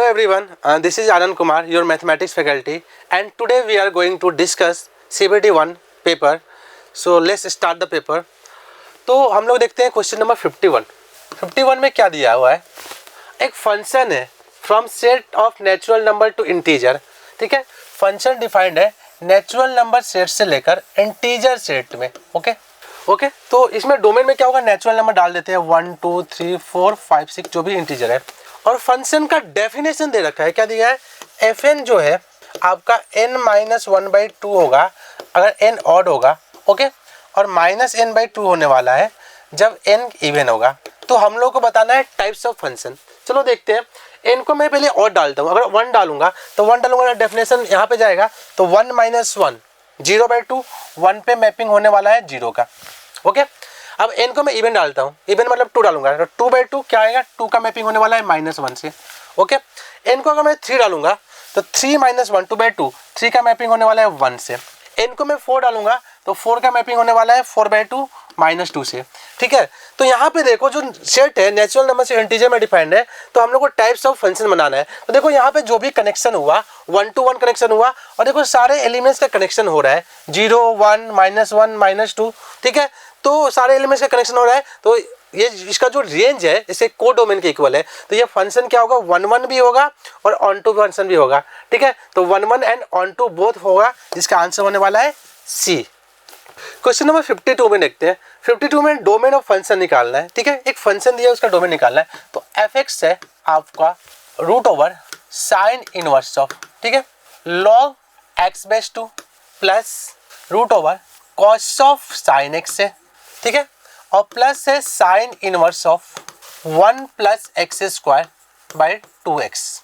Hello everyone, this is Anand Kumar, your mathematics faculty, and today we are going to discuss CBT 1 paper. So let's start the paper. तो हम लोग देखते हैं question number 51. 51 में क्या दिया हुआ है? एक फंक्शन है from set of natural number two integer. ठीक है, फंक्शन डिफाइंड है नेचुरल नंबर सेट से लेकर इंटीजर सेट में. ओके तो इसमें डोमेन में क्या होगा, नेचुरल नंबर डाल देते हैं 1 2 3 4 5 6 जो भी इंटीजर है. और फंक्शन का डेफिनेशन दे रखा है, क्या दिया है, एफ एन जो है आपका n-1/2 होगा अगर n ऑड होगा. ओके, और -n/2 होने वाला है जब n इवन होगा. तो हम लोग को बताना है टाइप्स ऑफ फंक्शन. चलो देखते हैं. n को मैं पहले ऑड डालता हूँ. अगर 1 डालूंगा तो 1 डालूंगा, डेफिनेशन यहाँ पे जाएगा तो 1 - 1 0/2 1 पे मैपिंग होने वाला है 0 का. ओके, अब n को मैं इवन डालता हूँ, इवन मतलब 2 डालूंगा तो 2/2 क्या आएगा, 2 का मैपिंग होने वाला है -1 से. ओके, n को अगर मैं 3 डालूंगा तो 3 - 1 2/2 3 का मैपिंग होने वाला है 1 से. n को मैं 4 डालूंगा तो 4 का मैपिंग होने वाला है 4/2 -2 से. ठीक है, तो यहाँ पे देखो जो सेट है नेचुरल नंबर से इंटीजर में डिफाइंड है, तो हम लोग को टाइप्स ऑफ फंक्शन बनाना है. तो देखो यहाँ पे जो भी कनेक्शन हुआ 1 to 1 कनेक्शन हुआ, और देखो सारे एलिमेंट्स का कनेक्शन हो रहा है 0 1 -1 -2. ठीक है, तो सारे एलिमेंट्स का कनेक्शन हो रहा है. तो ये इसका जो रेंज है इसे को डोमेन के इक्वल है. तो ये फंक्शन क्या होगा, 1 1 भी होगा और ऑन टू फंक्शन भी होगा. ठीक है, तो 1 1 एंड ऑन टू बोथ होगा, जिसका आंसर होने वाला है सी. क्वेश्चन नंबर 52 में देखते हैं. 52 में डोमेन ऑफ फंक्शन निकालना है. ठीक है, एक फंक्शन दिया है उसका डोमेन निकालना है. तो एफ एक्स है आपका √/sin इनवर्स ऑफ, ठीक है, log x/2 plus √cos of sin x है. ठीक है, और प्लस है sine inverse of 1 + x² 2x.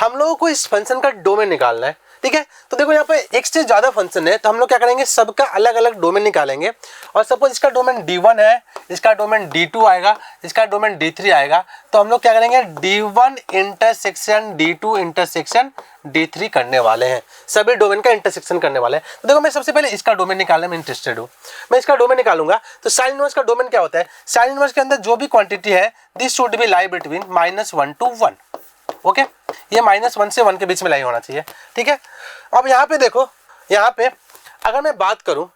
हम लोगों को इस फंक्शन का डोमेन निकालना है. ठीक है, तो देखो यहाँ पे एक से ज्यादा फंक्शन है, तो हम लोग क्या करेंगे, सबका अलग अलग डोमेन निकालेंगे. और सपोज इसका डोमेन D1 है, इसका डोमेन D2 आएगा, इसका डोमेन D3 आएगा. तो हम लोग क्या करेंगे, D1 intersection D2 intersection D3 करने वाले हैं. सभी डोमेन का इंटरसेक्शन करने वाले हैं. तो देखो मैं सबसे पहले इसका डोमेन निकालने में इंटरेस्टेड हूँ. मैं इसका डोमेन निकालूंगा. तो साइन इनवर्स का डोमेन क्या होता है, साइन इनवर्स के अंदर जो भी क्वांटिटी है this should be lie between -1 to 1. Okay, ये -1 से 1 के बीच में लाई होना चाहिए. ठीक है, अब यहाँ पे देखो, यहाँ पे अगर मैं बात करूं,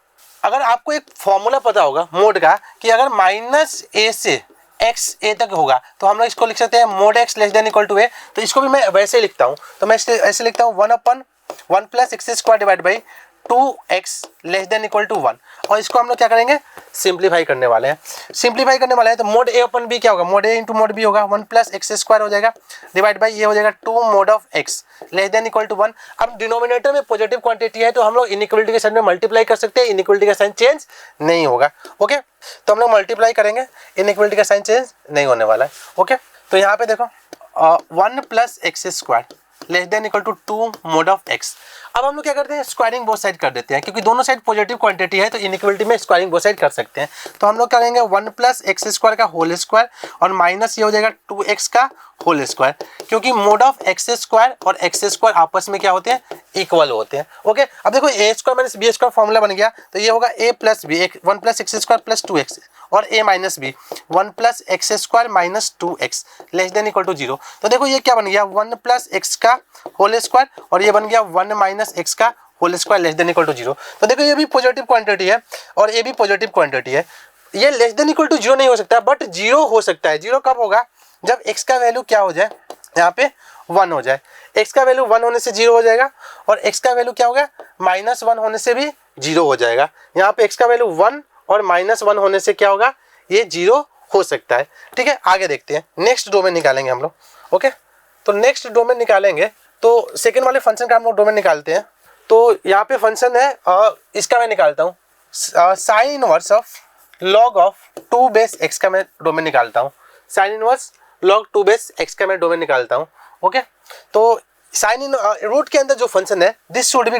अगर आपको एक फॉर्मूला पता होगा मोड का कि अगर -a से xa तक होगा तो हम लोग इसको लिख सकते हैं मोड x <= a. तो इसको भी मैं वैसे ही लिखता हूँ. तो मैं ऐसे लिखता हूँ 1/1 + x² 2x <= 1. और इसको हम लोग क्या करेंगे, सिंप्लीफाई करने वाले हैं. सिंप्लीफाई करने वाले हैं तो मोड a/b क्या होगा, मोड a × मोड b होगा. 1 + x² हो जाएगा डिवाइड बाई ये हो जाएगा 2 mod of x <= 1. अब डिनोमिनेटर में पॉजिटिव क्वांटिटी है तो हम लोग इनइक्वलिटी के साइन में मल्टीप्लाई कर सकते हैं, इनइक्वलिटी का साइन चेंज नहीं होगा. ओके, तो हम लोग मल्टीप्लाई करेंगे, इनइक्वलिटी का साइन चेंज नहीं होने वाला है. ओके, तो यहाँ पे देखो 1 + x² <= 2 mod of x. अब हम लोग क्या करते हैं, स्क्वायरिंग बोथ साइड कर देते हैं, क्योंकि दोनों साइड पॉजिटिव क्वांटिटी है तो इनइक्वलिटी में स्क्वायरिंग बोथ साइड कर सकते हैं. तो हम लोग करेंगे 1 + x² का होल स्क्वायर और माइनस ये हो जाएगा 2x का होल स्क्वायर, क्योंकि मोड ऑफ x² और x² आपस में क्या होते हैं, इक्वल होते हैं. ओके, अब देखो a² - b² फॉर्मूला बन गया. तो ये होगा a + b 1 + x² + 2x और a - b 1 + x² - 2x <= 0. तो देखो ये क्या बन गया, 1 + x का होल स्क्वायर और ये बन गया 1 - x का होल स्क्वायर <= 0. तो देखो ये भी पॉजिटिव क्वांटिटी है और ये भी पॉजिटिव क्वांटिटी है. ये <= 0 नहीं हो सकता, बट 0 हो सकता है. 0 कब होगा, जब x का वैल्यू क्या हो जाए, यहाँ पे 1 हो जाए. x का वैल्यू 1 होने से 0 हो जाएगा और x का वैल्यू क्या होगा, -1 होने से भी 0 हो जाएगा. यहाँ पे x का वैल्यू 1 और -1 होने से क्या होगा, ये 0 हो सकता है. ठीक है, आगे देखते हैं, नेक्स्ट डोमेन निकालेंगे हम लोग. ओके, तो नेक्स्ट डोमेन निकालेंगे तो सेकेंड वाले फंक्शन का हम लोग डोमेन निकालते हैं. तो यहाँ पे फंक्शन है, इसका मैं निकालता हूँ sine inverse of log of 2 base x का मैं डोमेन निकालता हूँ. Sine inverse log 2 base x का मैं डोमेन निकालता हूँ. ओके, तो साइन इन रूट के अंदर जो फंक्शन है दिस शुड बी >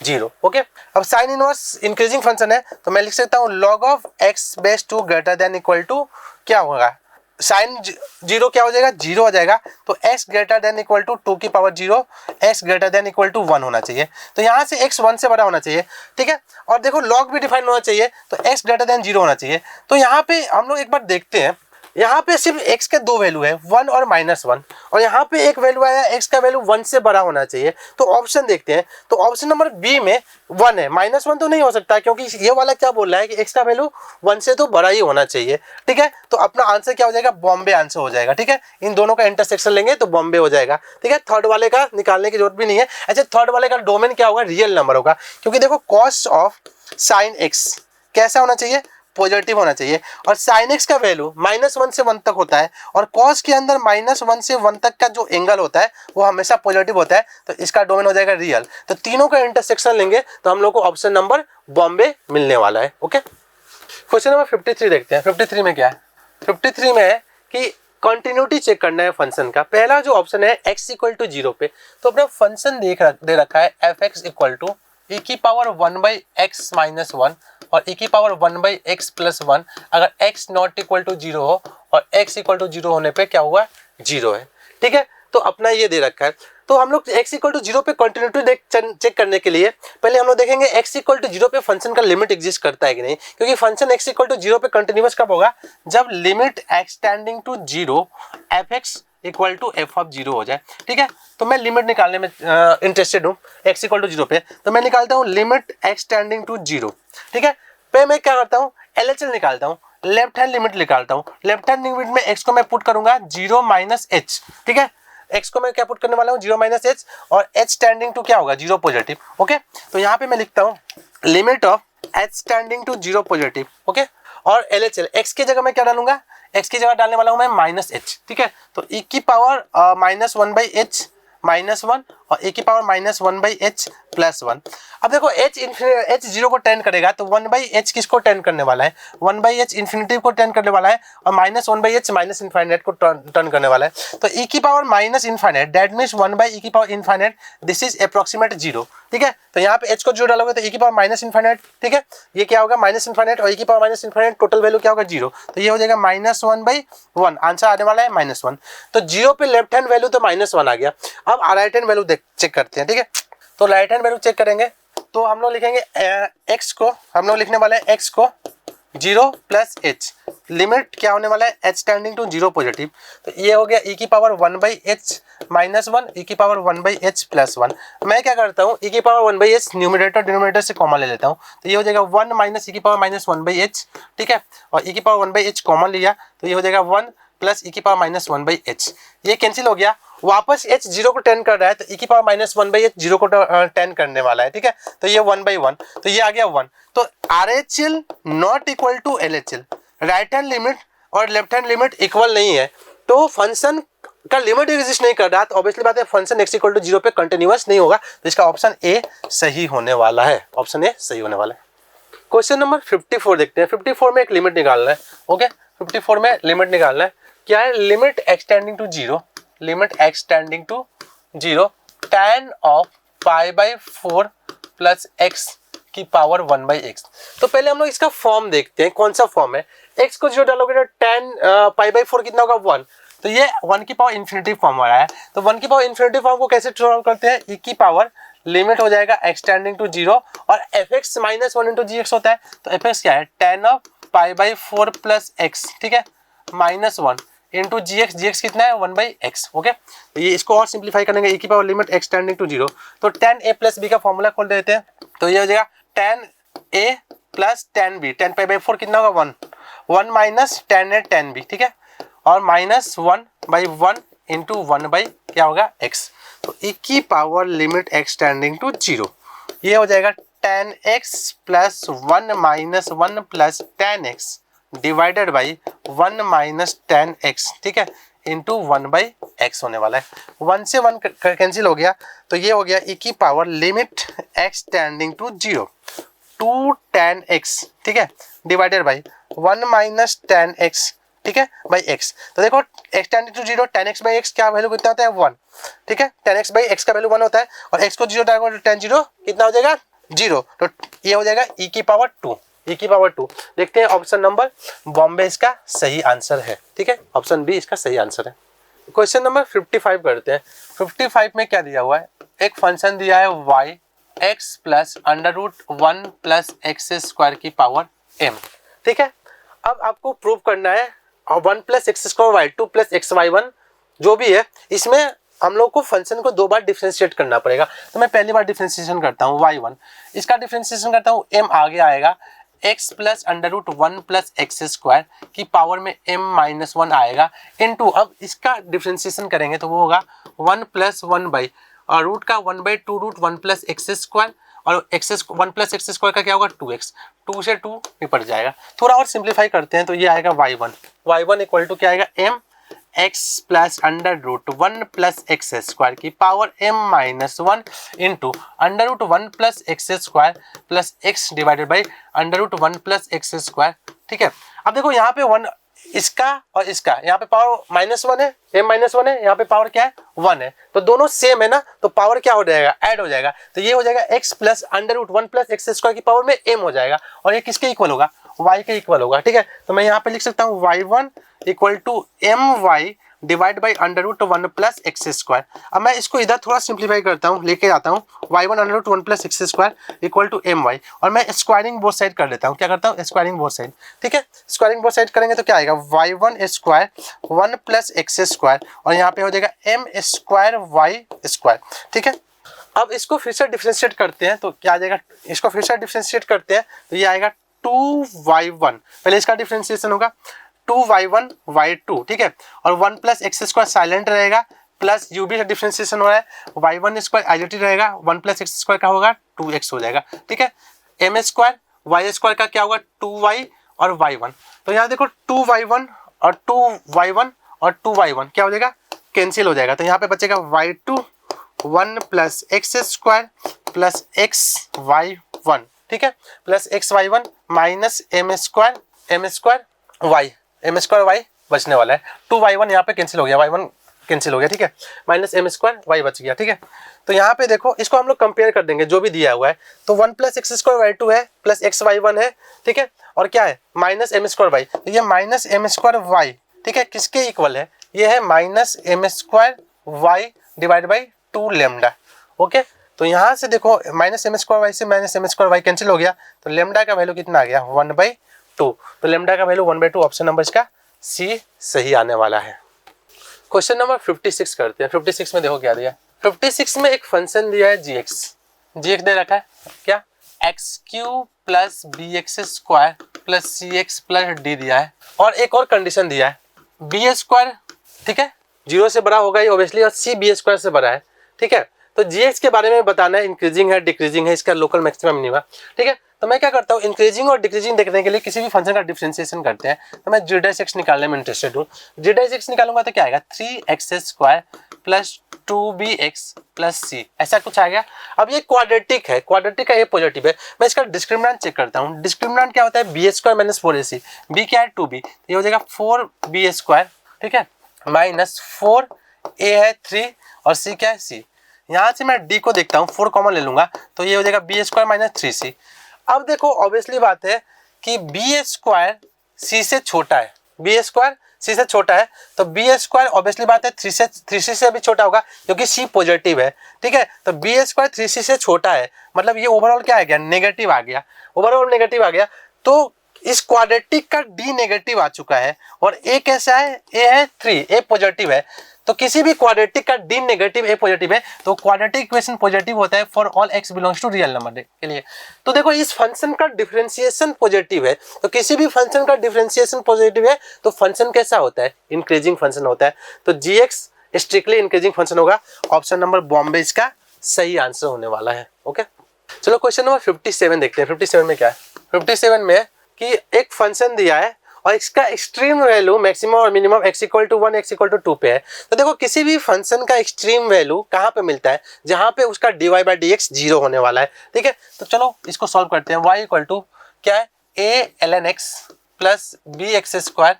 0. ओके, अब साइन इनवर्स इंक्रीजिंग फंक्शन है तो मैं लिख सकता हूँ log ऑफ x/2 > क्या होगा, साइन 0 क्या हो जाएगा, 0 हो जाएगा. तो x > 2 की पावर 0 x > 1 होना चाहिए. तो यहाँ से x 1 से बड़ा होना चाहिए. ठीक है, और देखो log भी डिफाइन होना चाहिए तो x <= 0 होना चाहिए. तो यहाँ पे हम लोग एक बार देखते हैं, यहाँ पे सिर्फ x के दो वैल्यू है, 1 और -1, और यहाँ पे एक वैल्यू आया x का वैल्यू 1 से बड़ा होना चाहिए। तो ऑप्शन देखते हैं, तो ऑप्शन नंबर बी में 1 है, -1 तो नहीं हो सकता क्योंकि ये वाला क्या बोल रहा है कि x का वैल्यू 1 से तो बड़ा ही होना चाहिए। ठीक है, तो अपना आंसर क्या हो जाएगा, बॉम्बे आंसर हो जाएगा। ठीक है, इन दोनों का इंटरसेक्शन लेंगे तो बॉम्बे हो जाएगा। ठीक है, थर्ड वाले का निकालने की जरूरत भी नहीं है। अच्छा, थर्ड वाले का डोमेन क्या होगा, रियल नंबर होगा, क्योंकि देखो कॉस ऑफ साइन x कैसा होना चाहिए, पॉजिटिव होना चाहिए, और sin x का वैल्यू -1 से 1 तक होता है, और cos के अंदर -1 से 1 तक का जो एंगल होता है वो हमेशा पॉजिटिव होता है, तो इसका डोमेन हो जाएगा रियल। तो तीनों का इंटरसेक्शन लेंगे तो हम लोग को ऑप्शन नंबर बॉम्बे मिलने वाला है। ओके, क्वेश्चन नंबर 53 देखते हैं। 53 में क्या है, 53 में है कि कंटिन्यूटी चेक करना है फंक्शन का। पहला जो ऑप्शन है x = 0 पे, तो अपना फंक्शन दे रखा है fx = e⁻1/x - 1 और e⁻1/x+1। अगर x ≠ 0 हो और x = 0 होने पे क्या हुआ, 0 है। ठीक है, तो अपना ये दे रखा है। तो हम लोग x = 0 पे कंटिन्यूटी चेक करने के लिए पहले हम लोग देखेंगे x = 0 पे फंक्शन का लिमिट एग्जिस्ट करता है कि नहीं, क्योंकि फंक्शन x = 0 पे कंटिन्यूअस कब होगा, जब limit x tending to 0 fx = f(0) हो जाए। ठीक है, तो मैं लिमिट निकालने में इंटरेस्टेड हूँ x = 0 पे, तो मैं निकालता हूँ लिमिट एक्सटेंडिंग टू 0। ठीक है, पे मैं क्या करता हूँ, LHL निकालता हूँ, लेफ्ट हैंड लिमिट निकालता हूँ। लेफ्ट हैंड लिमिट में x को मैं पुट करूंगा 0 - h। ठीक है, x को मैं क्या पुट करने वाला हूँ, 0 - h, और h टेंडिंग टू क्या होगा, 0 पॉजिटिव। ओके, तो यहाँ पे मैं लिखता हूँ limit of h tending to 0 positive. Okay, और LHL x की जगह मैं क्या डालूंगा, x की जगह डालने वाला हूँ मैं -h। ठीक है, तो e⁻1/h -1 और e⁻1/h+1। अब देखो h 0 को टेंड करेगा तो 1/h किसको टेंड करने वाला है, 1/h इंफिनिटी को टेंड करने वाला है, और -1/h -∞ को टर्न करने वाला है। तो e⁻∞ that means 1/e⁻∞, this is approximate 0। ठीक है, तो यहाँ पे h को 0 डालोगे तो e⁻∞। ठीक है, ये क्या होगा, -∞, और e⁻∞ टोटल वैल्यू क्या होगा, 0। तो ये हो जाएगा -1/1, आंसर आने वाला है -1। तो 0 पे लेफ्ट हैंड वैल्यू तो -1 आ गया। अब राइट हैंड वैल्यू चेक करते हैं। ठीक है, तो राइट हैंड वैल्यू चेक करेंगे तो हम लोग लिखेंगे x को, हम लोग लिखने वाले हैं x को 0 + h, लिमिट क्या होने वाला है, h टेंडिंग टू 0 पॉजिटिव। तो ये हो गया e⁻1/h -1 e⁻1/h+1। मैं क्या करता हूँ, e⁻1/h न्यूमरेटर डिनोमिनेटर से कॉमन ले लेता हूँ, तो ये हो जाएगा 1 - e⁻−1/h। ठीक है, और e⁻1/h कॉमन लिया तो ये हो जाएगा 1 + e⁻−1/h। ये कैंसिल हो गया, वापस h 0 को टेंड कर रहा है तो e⁻−1/h 0 को टेंड करने वाला है। ठीक है, तो ये 1/1, तो ये आ गया 1। तो RHL not equal to LHL, right hand limit और लेफ्ट हैंड लिमिट इक्वल नहीं है, तो फंक्शन का लिमिट एग्जिस्ट नहीं कर रहा, तो ऑब्वियसली बात है फंक्शन x = 0 पे कंटिन्यूअस नहीं होगा, तो इसका ऑप्शन ए सही होने वाला है। ऑप्शन ए सही होने वाला है। क्वेश्चन नंबर 54 देखते हैं। 54 में एक लिमिट निकालना है। ओके, 54 में लिमिट निकालना है, क्या है, limit x tending to 0, limit x tending to 0 tan of π/4 + x की पावर 1/x। तो पहले हम लोग इसका फॉर्म देखते हैं, कौन सा फॉर्म है। x को 0 डालोगे तो tan π/4 कितना होगा, 1। तो ये 1 की पावर इन्फिनिटी फॉर्म आ रहा है। तो 1 की पावर इन्फिनिटी फॉर्म को कैसे सॉल्व करते हैं, e की पावर लिमिट हो जाएगा एक्सटेंडिंग टू 0, और fx -1 × gx होता है, तो fx क्या है, tan of π/4 + x। ठीक है, -1 इंटू gx कितना है, 1/x। ओके, तो ये इसको और सिंप्लीफाई करेंगे, e की पावर लिमिट एक्सटेंडिंग टू 0, तो tan a + b का फॉर्मूला खोल देते हैं, तो ये हो जाएगा tan a + tan b, tan π/4 कितना होगा, 1 minus tan a tan b। ठीक है, और -1/1 इंटू 1/ क्या होगा, x। तो e की पावर लिमिट एक्सटेंडिंग टू 0, ये हो जाएगा tan x + 1 - 1 + tan x divided by 1 - tan x। ठीक है, इंटू 1/x होने वाला है। 1 से 1 कैंसिल हो गया, तो ये हो गया e की power limit x tending to 0 2 tan x। ठीक है, डिवाइडेड बाई 1 - tan x। ठीक है, बाई x। तो देखो एक्सटेंडिंग टू 0 tan x/x क्या वैल्यू कितना होता है, 1। ठीक है, tan x/x का वैल्यू 1 होता है, और x को 0 डालोगे तो tan 0 कितना हो जाएगा, 0। तो ये हो जाएगा e की पावर 2, e की पावर 2। देखते हैं ऑप्शन नंबर बॉम्बे इसका सही आंसर है। ठीक है, ऑप्शन बी इसका सही आंसर है। क्वेश्चन नंबर 55 करते हैं। 55 में क्या दिया हुआ है, एक फंक्शन दिया है y x + √1 + x² की पावर m। ठीक है, अब आपको प्रूव करना है और 1 plus x square y two plus x y one जो भी है, इसमें हम लोग को फंक्शन को 2 बार डिफ्रेंशिएट करना पड़ेगा। तो मैं पहली बार डिफ्रेंशिएशन करता हूँ y1, इसका डिफ्रेंशिएशन करता हूँ, m आगे आएगा x plus under root 1 plus x square की पावर में m माइनस 1 आएगा इनटू, अब इसका डिफ्रेंशिएशन करेंगे तो वो होगा 1 प्लस 1 बाई और रूट का 1 by two root 1 plus x square और एक्स 1 प्लस एक्स स्क्वायर का क्या होगा 2x, 2 से 2 निपट जाएगा। थोड़ा और सिंप्लीफाई करते हैं तो ये आएगा y1 इक्वल टू क्या आएगा m x plus under root 1 plus x square की power m minus 1 into under root 1 plus x square plus x divided by under root 1 plus x square. ठीक है, अब देखो यहाँ पे 1 इसका और इसका, यहाँ पे पावर माइनस 1 है, m माइनस 1 है, यहाँ पे पावर क्या है 1 है, तो दोनों सेम है ना, तो पावर क्या हो जाएगा ऐड हो जाएगा, तो ये हो जाएगा x plus under root 1 plus x square की पावर में m हो जाएगा और ये किसके इक्वल होगा y के इक्वल होगा। ठीक है, तो मैं यहाँ पे लिख सकता हूँ y1 equal to m y divide by under root 1 plus x square. अब मैं इसको इधर थोड़ा सिंप्लीफाई करता हूँ, लेके आता हूँ y1 under root 1 plus x square equal to m y और मैं स्क्वायरिंग बोथ साइड कर लेता हूँ। क्या करता हूँ स्क्वायरिंग बोथ साइड। ठीक है, स्क्वायरिंग बोथ साइड करेंगे तो क्या आएगा y1 square 1 plus x square और यहाँ पे हो जाएगा m स्क्वायर वाई स्क्वायर। ठीक है, अब इसको फिर से डिफरेंशिएट करते हैं तो क्या आ जाएगा, इसको फिर से डिफरेंशिएट करते हैं तो ये आएगा 2y1, पहले इसका डिफरेंशिएशन होगा 2y1 y2। ठीक है, और 1 प्लस एक्स स्क्वायर साइलेंट रहेगा प्लस u भी डिफरेंशिएशन हो रहा है, y1 स्क्वायर आइडेंटिटी रहेगा, 1 प्लस एक्स स्क्वायर का होगा 2x हो जाएगा। ठीक है, m स्क्वायर y स्क्वायर का क्या होगा 2y और y1, तो यहाँ देखो 2y1 और 2y1 और 2y1 क्या हो जाएगा कैंसिल हो जाएगा, तो यहाँ पे बचेगा y2 1 plus x square plus x y one. ठीक है, plus x y one minus m square y बचने वाला है, 2y1 यहाँ पे कैंसिल हो गया, y1 कैंसिल हो गया। ठीक है, माइनस एम स्क्वायर वाई बच गया। ठीक है, तो यहाँ पे देखो इसको हम लोग कंपेयर कर देंगे जो भी दिया हुआ है, तो 1 plus x square y two है प्लस एक्स वाई वन है। ठीक है, और क्या है माइनस एम स्क्वायर वाई, तो ये माइनस एम स्क्वायर वाई ठीक है किसके इक्वल है, ये है minus m square y divide by 2 lambda. Okay, तो यहाँ से देखो माइनस एम स्क्वायर वाई से minus m square y cancel हो गया, तो लेमडा का वैल्यू कितना आ गया 1/2, तो लेमडा का वैल्यू 1/2, ऑप्शन नंबर इसका सी सही आने वाला है। क्वेश्चन नंबर 56 करते हैं। 56 में देखो क्या दिया, 56 में एक फंक्शन दिया है gx दे रखा है क्या, x cube plus b x square plus c x plus d दिया है और एक और कंडीशन दिया है बी स्क्वायर ठीक है 0 से बड़ा होगा ये ऑब्वियसली और सी बी स्क्वायर से बड़ा है। ठीक है, तो gx के बारे में बताना है, इंक्रीजिंग है डिक्रीजिंग है, इसका लोकल मैक्सिमम मिनिमम। ठीक है, तो मैं क्या करता हूँ इंक्रीजिंग और डिक्रीजिंग देखने के लिए किसी भी फंक्शन का डिफरेंशिएशन करते हैं, तो मैं g' निकालने में इंटरेस्टेड हूँ। g' निकालूंगा तो क्या आएगा 3x square plus 2bx plus c, ऐसा कुछ आएगा। अब ये क्वाड्रेटिक है, क्वाड्रेटिक का ए पॉजिटिव है, मैं इसका डिस्क्रिमिनेंट चेक करता हूँ। डिस्क्रिमिनेंट क्या होता है B square minus 4ac, B क्या है 2b, ये हो जाएगा 4b स्क्वायर ठीक है माइनस 4a है 3 और c क्या है c। यहाँ से मैं d को देखता हूँ 4 कॉमन ले लूंगा तो ये हो जाएगा बी स्क्वायर माइनस 3c। अब देखो ऑब्वियसली बात है कि बी स्क्वायर सी से छोटा है, बी स्क्वायर सी से छोटा है, तो बी स्क्वायर ऑब्वियसली बात है 3c से भी छोटा होगा क्योंकि सी पॉजिटिव है। ठीक है, तो बी स्क्वायर 3c से छोटा है, मतलब ये ओवरऑल क्या आ गया नेगेटिव आ गया, ओवरऑल नेगेटिव आ गया। तो इस क्वाड्रेटिक का डी नेगेटिव आ चुका है और ए कैसा है, ए है 3, ए पॉजिटिव है। तो किसी भी क्वाड्रेटिक का डी नेगेटिव ए पॉजिटिव है तो क्वाड्रेटिक इक्वेशन पॉजिटिव होता है for all x belongs to real number के लिए। तो देखो इस फंक्शन का डिफरेंशिएशन पॉजिटिव है, तो किसी भी फंक्शन का डिफरेंशिएशन पॉजिटिव है तो फंक्शन कैसा होता है इंक्रीजिंग फंक्शन होता है, तो gx स्ट्रिक्टली इंक्रीजिंग फंक्शन होगा। ऑप्शन नंबर बॉम्बे इसका सही आंसर होने वाला है। ओके, चलो क्वेश्चन नंबर 57 देखते हैं। 57 में क्या है, 57 में कि एक फंक्शन दिया है और इसका एक्सट्रीम वैल्यू मैक्सिमम और मिनिमम x = 1 x = 2 पे है। तो देखो किसी भी फंक्शन का एक्सट्रीम वैल्यू कहाँ पे मिलता है, जहाँ पे उसका dy/dx 0 होने वाला है। ठीक है, तो चलो इसको सॉल्व करते हैं। y = क्या है a ln x plus bx square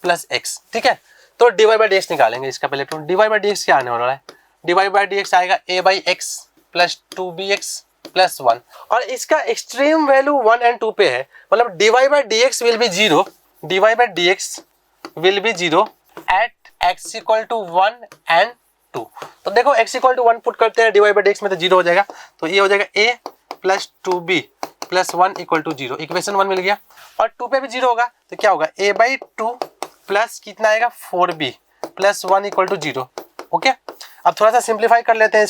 plus x। ठीक है, तो dy/dx निकालेंगे इसका पहले, तो dy/dx क्या आने वाला है, dy/dx आएगा a/x प्लस 2bx प्लस 1 और इसका एक्सट्रीम वैल्यू 1 और 2 पे है, मतलब dy/dx will be 0, dy/dx will be 0 at x = 1 and 2। तो देखो x = 1 पुट करते हैं dy/dx में तो 0 हो जाएगा, तो ये हो जाएगा a plus 2b plus 1 = 0, equation 1 मिल गया। और 2 पे भी 0 होगा तो क्या होगा a/2 प्लस कितना आएगा 4b plus 1 equal to 0। Okay, अब थोड़ा सा सिंप्लीफाई कर लेते हैं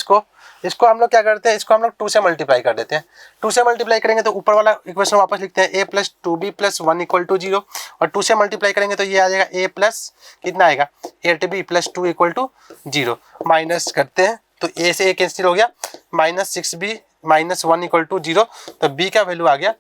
इसको हम लोग क्या करते हैं, इसको हम लोग 2 से मल्टीप्लाई कर देते हैं। 2 से मल्टीप्लाई करेंगे तो ऊपर वाला इक्वेशन वापस लिखते हैं a plus 2b plus 1 equal to 0, और 2 से मल्टीप्लाई करेंगे तो ये आ जाएगा a प्लस कितना आएगा 8b plus 2 equal to 0। Minus करते हैं तो a से a कैंसिल हो गया, minus 6b minus 1 equal to 0, तो b का वैल्यू आ गया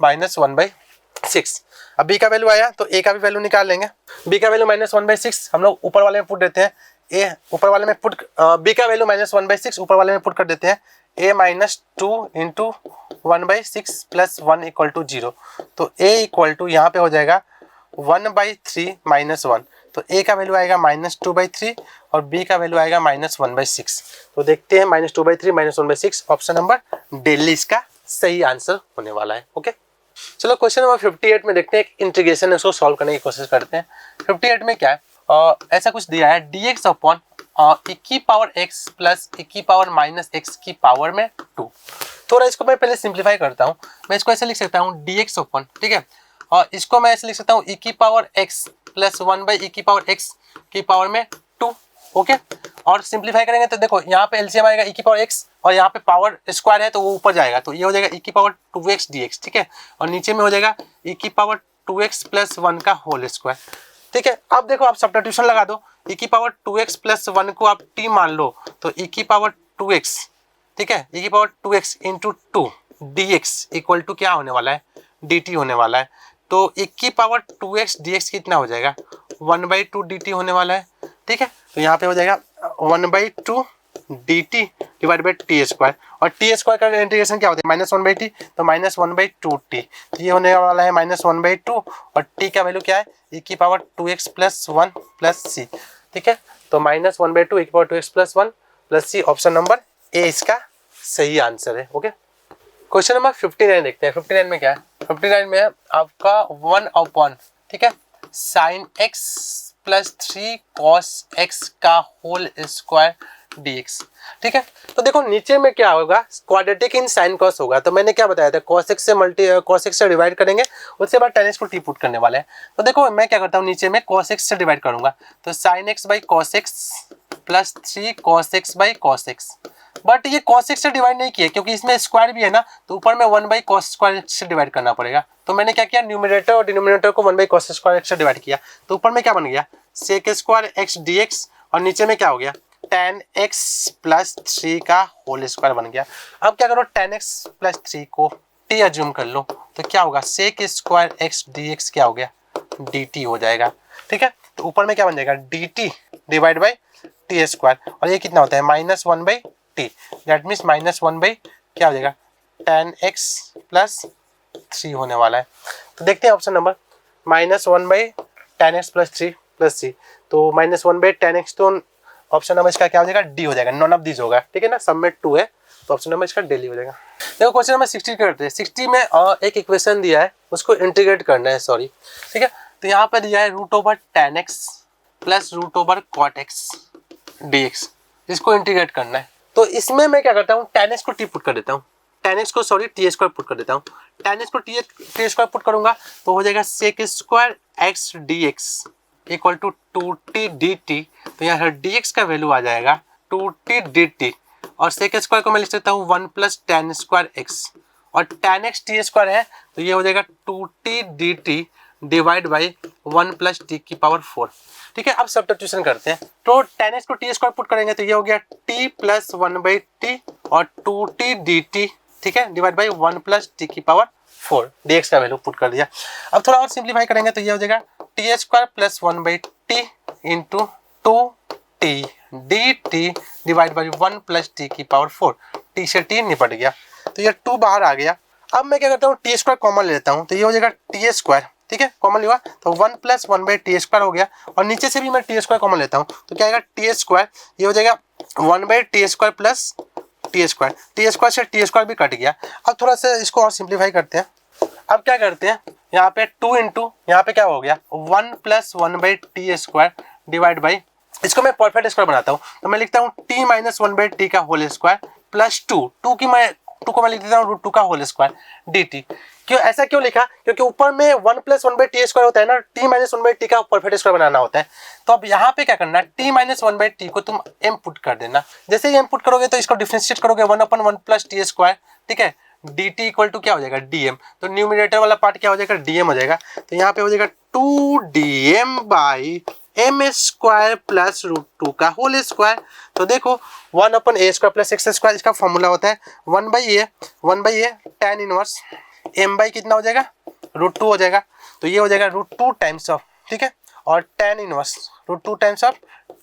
-1/6। अब b का वैल्यू आया तो a का भी वैल्यू निकाल लेंगे। b का वैल्यू -1/6 हम लोग ऊपर वाले में पुट देते हैं, a ऊपर वाले में पुट b का वैल्यू -1/6 ऊपर वाले में पुट कर देते हैं, a minus 2 into 1/6 plus 1 equal to 0, तो a इक्वल टू यहाँ पे हो जाएगा 1/3 माइनस 1, तो a का वैल्यू आएगा -2/3 और b का वैल्यू आएगा -1/6। तो देखते हैं -2/3 -1/6, ऑप्शन नंबर डेली इसका सही आंसर होने वाला है। ओके, चलो क्वेश्चन नंबर 58 में देखते हैं, एक इंटीग्रेशन है उसको सॉल्व करने की कोशिश करते हैं। 58 में क्या है, ऐसा कुछ दिया है dx अपॉन e की पावर x प्लस e की पावर माइनस x की पावर में 2। थोड़ा इसको मैं पहले सिंप्लीफाई करता हूँ, मैं इसको ऐसे लिख सकता हूँ dx अपॉन, ठीक है, और इसको मैं ऐसे लिख सकता हूँ e की पावर x प्लस 1/e की पावर x की पावर में 2। ओके, और सिंप्लीफाई करेंगे तो देखो यहाँ पे एलसीएम आएगा e की पावर x और यहाँ पे पावर स्क्वायर है तो वो ऊपर जाएगा, तो ये हो जाएगा e की पावर 2x dx, ठीक है, और नीचे में हो जाएगा e की पावर 2x प्लस 1 का होल स्क्वायर। ठीक है, अब देखो आप सब्स्टिट्यूशन लगा दो, e की पावर 2x प्लस 1 को आप t मान लो तो e की पावर 2x, ठीक है, e की power 2x into 2 dx equal to क्या होने वाला है, dt होने वाला है। तो e की पावर 2x dx कितना हो जाएगा 1/2 dt होने वाला है। ठीक है, तो यहाँ पे हो जाएगा 1/2 dt divide by T square, और टी स्क्वायर का इंटीग्रेशन क्या होता है -1/t, तो -1/2t, तो ये होने वाला है -1/2 और t का वैल्यू क्या है e की power 2x plus 1 plus c। ठीक है, तो -1/2 e की power 2x plus 1 plus c, option number A इसका सही आंसर है। ओके, क्वेश्चन नंबर 59 देखते हैं। 59 में क्या है, 59 में आपका 1/, ठीक है, sine x plus 3 cos x का होल स्क्वायर dx। ठीक है, तो देखो नीचे में क्या होगा, क्वाड्रेटिक इन साइन कॉस होगा, तो मैंने क्या बताया था cos x से डिवाइड करेंगे, उसके बाद tan x को t पुट करने वाले हैं। तो देखो मैं क्या करता हूँ, नीचे में cos x से डिवाइड करूंगा, तो sin x by cos x plus 3 cos x by cos x, but ये cos x से डिवाइड नहीं किया क्योंकि इसमें स्क्वायर भी है ना, तो ऊपर में 1/cos स्क्वायर x से डिवाइड करना पड़ेगा। तो मैंने क्या किया, न्यूमरेटर और डिनोमिनेटर को 1/cos स्क्वायर x से डिवाइड किया, तो ऊपर में क्या बन गया sec स्क्वायर x dx, और नीचे में क्या हो गया tan x प्लस 3 का होल स्क्वायर बन गया। अब क्या करो, tan x प्लस 3 को t अज्यूम कर लो, तो क्या होगा sec स्क्वायर x dx क्या हो गया dt हो जाएगा। ठीक है, तो ऊपर में क्या बन जाएगा dt divide by T square, और ये कितना होता है -1/t, दैट मीन्स -1/ क्या हो जाएगा tan x प्लस 3 होने वाला है। तो देखते हैं option number -1/tan x plus 3 plus c, तो -1/tan x, तो ऑप्शन नंबर इसका क्या हो जाएगा डी हो जाएगा, नॉन ऑफ दिस होगा। ठीक है ना, सब में 2 है, तो ऑप्शन नंबर इसका डेली हो जाएगा। देखो क्वेश्चन नंबर 60 करते हैं। 60 में एक इक्वेशन दिया है, उसको इंटीग्रेट करना है, सॉरी। ठीक है, तो यहाँ पर दिया है √tan x plus √cot x dx, इसको इंटीग्रेट करना है। तो इसमें मैं क्या करता हूँ, tan x को t पुट कर देता हूँ, tan x को सॉरी t स्क्वायर पुट कर देता हूँ, tan x को t स्क्वायर पुट करूंगा तो हो जाएगा sec square x dx equal to 2t dt, तो यहाँ dx का वैल्यू आ जाएगा 2t dt, और sec स्क्वायर को मैं लिख सकता हूँ 1 प्लस tan स्क्वायर x, और tan x t स्क्वायर है तो ये हो जाएगा 2t dt divide by 1 plus t की पावर 4। ठीक है, अब सब्स्टिट्यूशन करते हैं, तो tan x को t स्क्वायर पुट करेंगे तो ये हो गया t प्लस 1/t और 2t dt, ठीक है, डिवाइड बाई 1 प्लस t की पावर 4, dx का वैल्यू पुट कर दिया। अब थोड़ा और सिंप्लीफाई करेंगे तो ये हो जाएगा T square plus 1/t into 2t dt divide by 1 plus t की पावर 4, t से t निपट गया, तो ये 2 बाहर आ गया। अब मैं क्या करता हूँ, टी स्क्वायर कॉमन लेता हूँ, तो ये हो जाएगा टी स्क्वायर, ठीक है, कॉमन लिया तो 1 प्लस 1/t स्क्वायर हो गया, और नीचे से भी मैं टी स्क्वायर कॉमन लेता हूँ तो क्या आएगा टी स्क्वायर, ये हो जाएगा 1/t square plus T square, T square से टी स्क्वायर भी कट गया। अब थोड़ा सा इसको और सिंप्लीफाई करते हैं। अब क्या करते हैं, यहाँ पे 2 इंटू यहाँ पे क्या हो गया 1 plus 1/t square divide by, इसको मैं परफेक्ट स्क्वायर बनाता हूँ, तो मैं लिखता हूँ t माइनस 1/t का होल स्क्वायर प्लस 2 की मैं टू को मैं लिख देता हूँ रूट टू का होल स्क्वायर डी टी। क्यों ऐसा क्यों लिखा? क्योंकि ऊपर में 1 + 1/t स्क्वायर होता है ना, t - 1/t का परफेक्ट स्क्वायर बनाना होता है। तो अब यहाँ पे क्या करना है, t - 1/t को तुम m पुट कर देना। जैसे ही m पुट करोगे तो इसको डिफरेंशिएट करोगे 1/1 + t स्क्वायर, ठीक है। dt इक्वल टू क्या हो जाएगा, dm। तो न्यूमरेटर वाला पार्ट क्या हो जाएगा, dm हो जाएगा। तो यहाँ पे हो जाएगा 2dm/m² प्लस √2 का होल स्क्वायर। तो देखो 1/a² + x² इसका फॉर्मूला होता है 1/a tan inverse m by कितना हो जाएगा, √2 हो जाएगा। तो ये हो जाएगा √2 टाइम्स ऑफ, ठीक है, और tan inverse √2 times of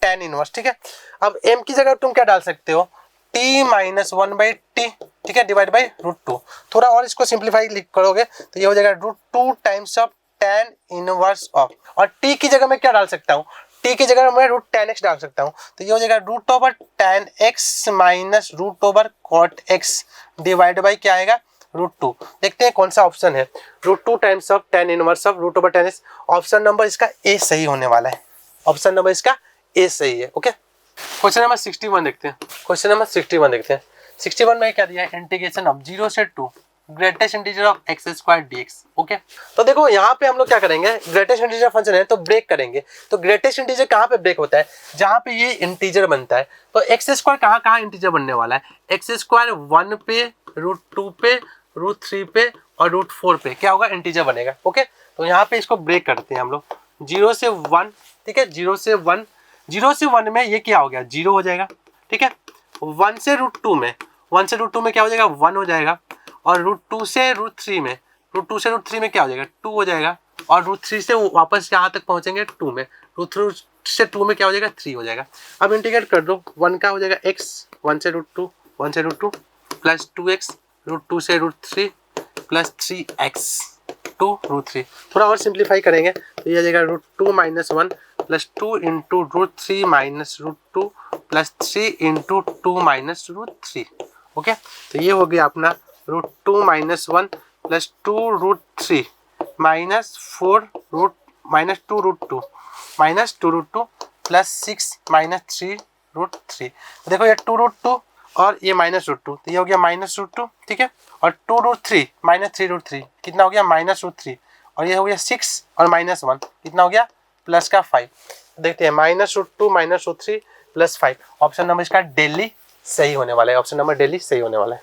tan inverse, ठीक है। अब m की जगह तुम क्या डाल सकते हो, t - 1/t, ठीक है, डिवाइड बाई √2। थोड़ा और इसको सिंप्लीफाई लिख करोगे तो ये हो जाएगा √2 times of tan inverse of, और t की जगह मैं क्या डाल सकता हूँ, t की जगह मैं √tan x डाल सकता हूँ। तो ये हो जाएगा √tan x minus √cot x divide by क्या आएगा, √2। देखते हैं कौन सा ऑप्शन है, √2 times of tan inverse of √tan x। Option number इसका ए सही होने वाला है, ऑप्शन नंबर इसका ए सही है। ओके, क्वेश्चन नंबर 61 देखते हैं। क्वेश्चन नंबर 61 देखते हैं। 61 में क्या दिया है, इंटीग्रेशन ऑफ 0 से 2 greatest integer of x² dx। Okay, तो देखो यहाँ पे हम लोग क्या करेंगे, ग्रेटेस्ट इंटीजर फंक्शन है तो ब्रेक करेंगे। तो ग्रेटेस्ट इंटीजर कहाँ पे ब्रेक होता है, जहाँ पे ये इंटीजर बनता है। तो x² कहाँ इंटीजर बनने वाला है, x² 1 पे, √2 पे, √3 पे और √4 पे क्या होगा, इंटीजर बनेगा। ओके, तो यहाँ पे इसको ब्रेक करते हैं हम लोग 0 से 1, ठीक है, 0 से 1, 0 से 1 में ये क्या हो गया, 0 हो जाएगा, ठीक है। 1 से √2 में, 1 से √2 में क्या हो जाएगा, 1 हो जाएगा। और √2 से √3 में, √2 से √3 में क्या हो जाएगा, 2 हो जाएगा। और √3 से वापस यहाँ तक पहुँचेंगे 2 में, √3 से 2 में क्या हो जाएगा, 3 हो जाएगा। अब इंटीग्रेट कर दो, 1 का हो जाएगा x, 1 से √2, 1 से √2 प्लस 2x, √2 से √3 प्लस 3x टू √3। थोड़ा और सिंप्लीफाई करेंगे तो ये आ जाएगा √2 - 1 plus 2 into √3 minus √2 plus 3 into 2 minus √3। Okay, तो ये हो गया अपना √2 - 1 plus 2 √3 minus 4 minus 2 √2 minus 2 √2 plus 6 minus 3 √3। देखो ये 2 √2 और ये माइनस √2, तो ये हो गया माइनस √2, ठीक है। और 2 √3 माइनस 3 √3 कितना हो गया, माइनस √3। और ये हो गया 6 और माइनस 1 कितना हो गया, प्लस का 5। देखते हैं minus √2 minus √3 plus 5। Option number इसका डेली सही होने वाला है, ऑप्शन नंबर डेली सही होने वाला है।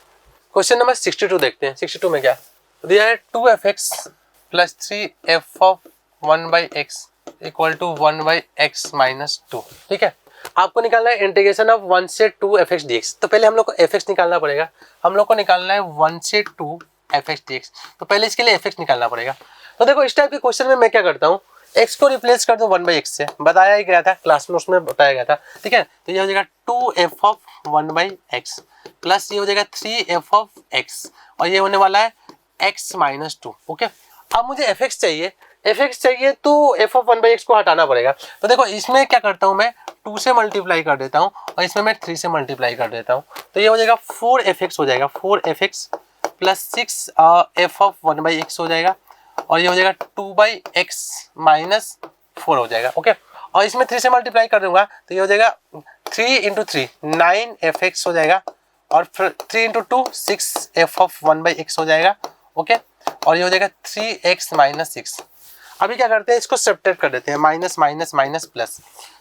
क्वेश्चन नंबर 62 देखते हैं। 62 में क्या दिया है, 2f(x) plus 3f(1/x) equal to 1/x minus 2, ठीक है। आपको निकालना है इंटीग्रेशन ऑफ 1 से 2 f(x) dx। तो पहले हम लोग को f(x) निकालना पड़ेगा, हम लोग को निकालना है 1 से 2 f(x) dx। तो पहले इसके लिए f(x) निकालना पड़ेगा। तो देखो इस टाइप के क्वेश्चन में मैं क्या करता हूँ, x को रिप्लेस कर दो 1/x से, बताया ही गया था, क्लास नोट्स में बताया गया था, ठीक है। तो ये हो जाएगा 2f(1/x) प्लस ये हो जाएगा 3f(x) और ये होने वाला है x माइनस 2। ओके, अब मुझे f(x) चाहिए, f(x) चाहिए तो f(1/x) को हटाना पड़ेगा। तो देखो इसमें क्या करता हूँ मैं, 2 से मल्टीप्लाई कर देता हूँ और इसमें मैं 3 से मल्टीप्लाई कर देता हूँ। तो ये हो जाएगा 4f(x) हो जाएगा, 4f(x) प्लस 6f(1/x) हो जाएगा और ये हो जाएगा 2/x माइनस 4 हो जाएगा। ओके, और इसमें 3 से मल्टीप्लाई कर दूंगा तो ये हो जाएगा 3 इंटू 3 9f(x) हो जाएगा और फिर 3 इंटू 2 6f(1/x) हो जाएगा। ओके, और ये हो जाएगा 3x माइनस 6। अभी क्या करते हैं, इसको सब्ट्रैक्ट कर देते हैं, माइनस माइनस माइनस प्लस।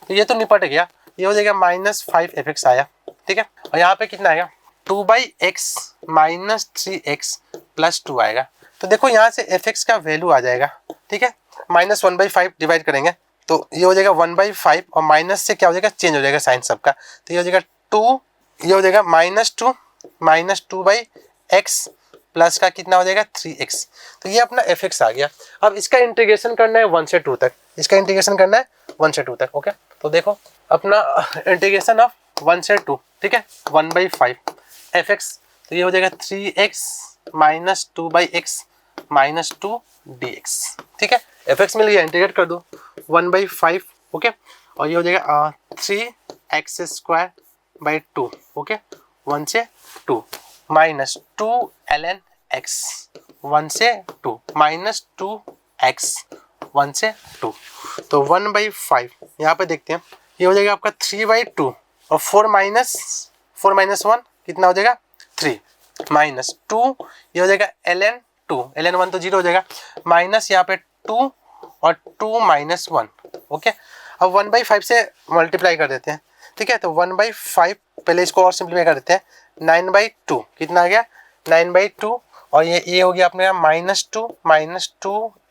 तो ये तो निपट गया, ये हो जाएगा माइनस 5f(x) आया, ठीक है। और यहाँ पे कितना आएगा, 2/x माइनस 3x प्लस 2 आएगा। तो देखो यहाँ से f(x) का वैल्यू आ जाएगा, ठीक है। माइनस 1/5 डिवाइड करेंगे तो ये हो जाएगा 1/5 और माइनस से क्या हो जाएगा, चेंज हो जाएगा साइन सबका। तो ये हो जाएगा 2, ये हो जाएगा -2 माइनस 2/x प्लस का कितना हो जाएगा 3x। तो ये अपना f(x) आ गया। अब इसका इंटीग्रेशन करना है 1 से 2 तक, इसका इंटीग्रेशन करना है 1 से 2 तक। ओके, तो देखो अपना इंटीग्रेशन ऑफ 1 से 2, ठीक है, 1/5 f(x), तो ये हो जाएगा 3x minus 2/x minus 2 dx, ठीक है। f(x) मिल गया, इंटीग्रेट कर दो 1/5। ओके, और ये हो जाएगा 3x²/2। ओके, 1 से 2 माइनस 2 ln x 1 से 2 माइनस 2x 1 से 2। तो 1/5 यहाँ पे देखते हैं, ये हो जाएगा आपका 3/2 और 4 माइनस 1 कितना हो जाएगा 3, माइनस 2, ये हो जाएगा ln 2, ln 1 तो 0 हो जाएगा, माइनस यहाँ पे 2 और 2 माइनस 1। ओके, अब 1/5 से मल्टीप्लाई कर देते हैं, ठीक है। तो 1/5, पहले इसको और सिंप्लीफाई कर देते हैं, 9/2 कितना आ गया 9/2, और ये हो गया अपने यहाँ -2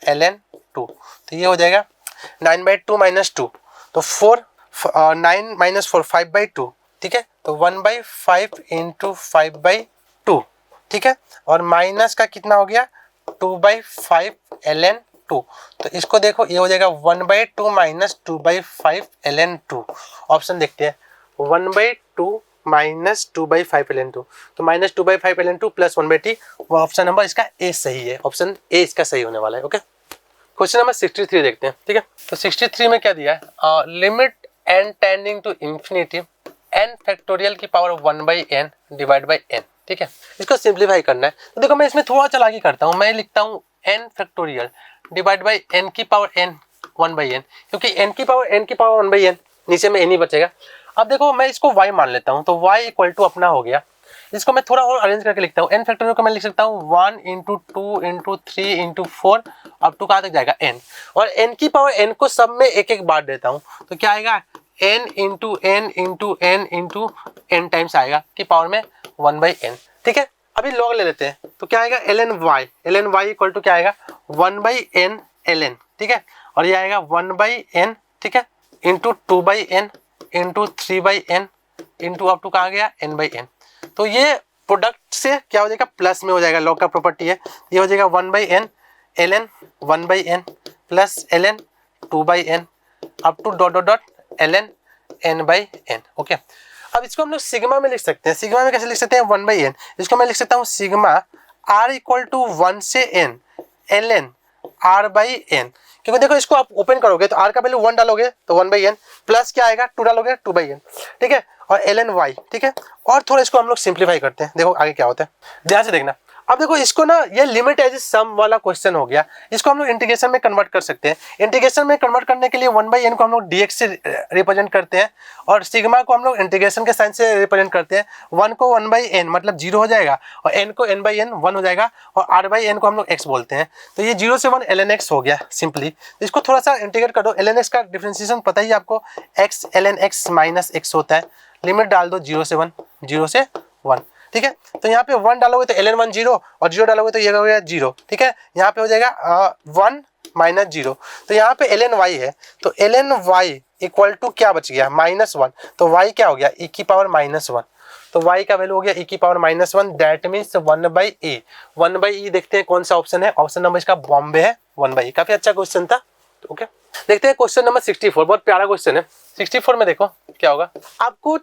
ln 2, तो ये हो जाएगा 9/2 -2, तो 4 9 - 4 5/2, ठीक है। तो 1/5 इंटू 5/2, ठीक है, और माइनस का कितना हो गया 2/5 ln 2, तो इसको देखो ये हो जाएगा 1/2 माइनस 2/5 ln 2। ऑप्शन देखते हैं, 1/2 माइनस 2/5 ln 2, तो माइनस 2/5 ln 2 प्लस 1/2, वो ऑप्शन नंबर इसका ए सही है, ऑप्शन ए इसका सही होने वाला है। ओके, क्वेश्चन नंबर 63 देखते हैं, ठीक है। तो 63 में क्या दिया है, limit n tending to infinity n factorial की power 1/n divide by n, ठीक है। इसको सिंप्लीफाई करना है, तो देखो मैं इसमें थोड़ा चालाकी करता हूँ, मैं लिखता हूँ n factorial divide by n की पावर n 1/n, क्योंकि n की पावर 1/n, नीचे में n ही बचेगा। अब देखो मैं इसको y मान लेता हूँ, तो y इक्वल टू अपना हो गया, इसको मैं थोड़ा और अरेंज करके लिखता हूँ, n फैक्टोरियल को मैं लिख सकता हूँ 1 into 2 into 3 into 4 up to कहाँ तक जाएगा n, और n की पावर n को सब में एक एक बार देता हूँ, तो क्या आएगा n into n into n into n times आएगा कि पावर में 1/n, ठीक है। अभी लॉग ले लेते हैं, तो क्या आएगा ln y इक्वल टू क्या आएगा 1/n ln, ठीक है, और ये आएगा 1/n, ठीक है, into 2/n into 3/n into up to कहाँ गया n/n, तो ये प्रोडक्ट से क्या हो जाएगा प्लस में हो जाएगा, लॉग का प्रॉपर्टी है, ये हो जाएगा 1/n ln 1/n plus ln 2/n up to dot dot dot ln n/n। Okay, अब इसको हम लोग सिग्मा में लिख सकते हैं, सिग्मा में कैसे लिख सकते हैं 1/n, इसको मैं लिख सकता हूँ सिग्मा r इक्वल टू 1 से n ln r/n, क्योंकि देखो इसको आप ओपन करोगे तो r का वैल्यू 1 डालोगे तो 1/n, प्लस क्या आएगा 2 डालोगे 2/n, ठीक है, और ln y, ठीक है। और थोड़ा इसको हम लोग सिंप्लीफाई करते हैं, देखो आगे क्या होता है, ध्यान से देखना। अब देखो इसको ना, ये लिमिट एज सम वाला क्वेश्चन हो गया, इसको हम लोग इंटीग्रेशन में कन्वर्ट कर सकते हैं। इंटीग्रेशन में कन्वर्ट करने के लिए 1/n को हम लोग dx से रिप्रेजेंट करते हैं, और सिग्मा को हम लोग इंटीग्रेशन के साइन से रिप्रेजेंट करते हैं। 1 को 1/n मतलब 0 हो जाएगा, और n को n/n 1 हो जाएगा, और r/n को हम लोग x बोलते हैं, तो ये 0 से 1 ln x हो गया सिंपली। इसको थोड़ा सा इंटीग्रेट कर दो, ln x का डिफरेंशिएशन पता ही आपको, x ln x minus x होता है, लिमिट डाल दो 0 से 1, ठीक है। तो यहाँ पे 1 डालोगे तो ln 1 0, और 0 डालोगे तो ये हो गया 0, ठीक है। यहाँ पे हो जाएगा 1 माइनस 0, तो यहाँ पे ln y है, तो ln y इक्वल टू क्या बच गया -1, तो y क्या हो गया e की पावर -1, तो y का वैल्यू हो गया e की power -1, that means 1/e। 1/e देखते हैं कौन सा ऑप्शन है, ऑप्शन नंबर इसका बॉम्बे है, 1/e। काफी अच्छा क्वेश्चन था। ओके, देखते हैं क्वेश्चन नंबर 64, बहुत प्यारा क्वेश्चन है। 64 में देखो क्या होगा, आपको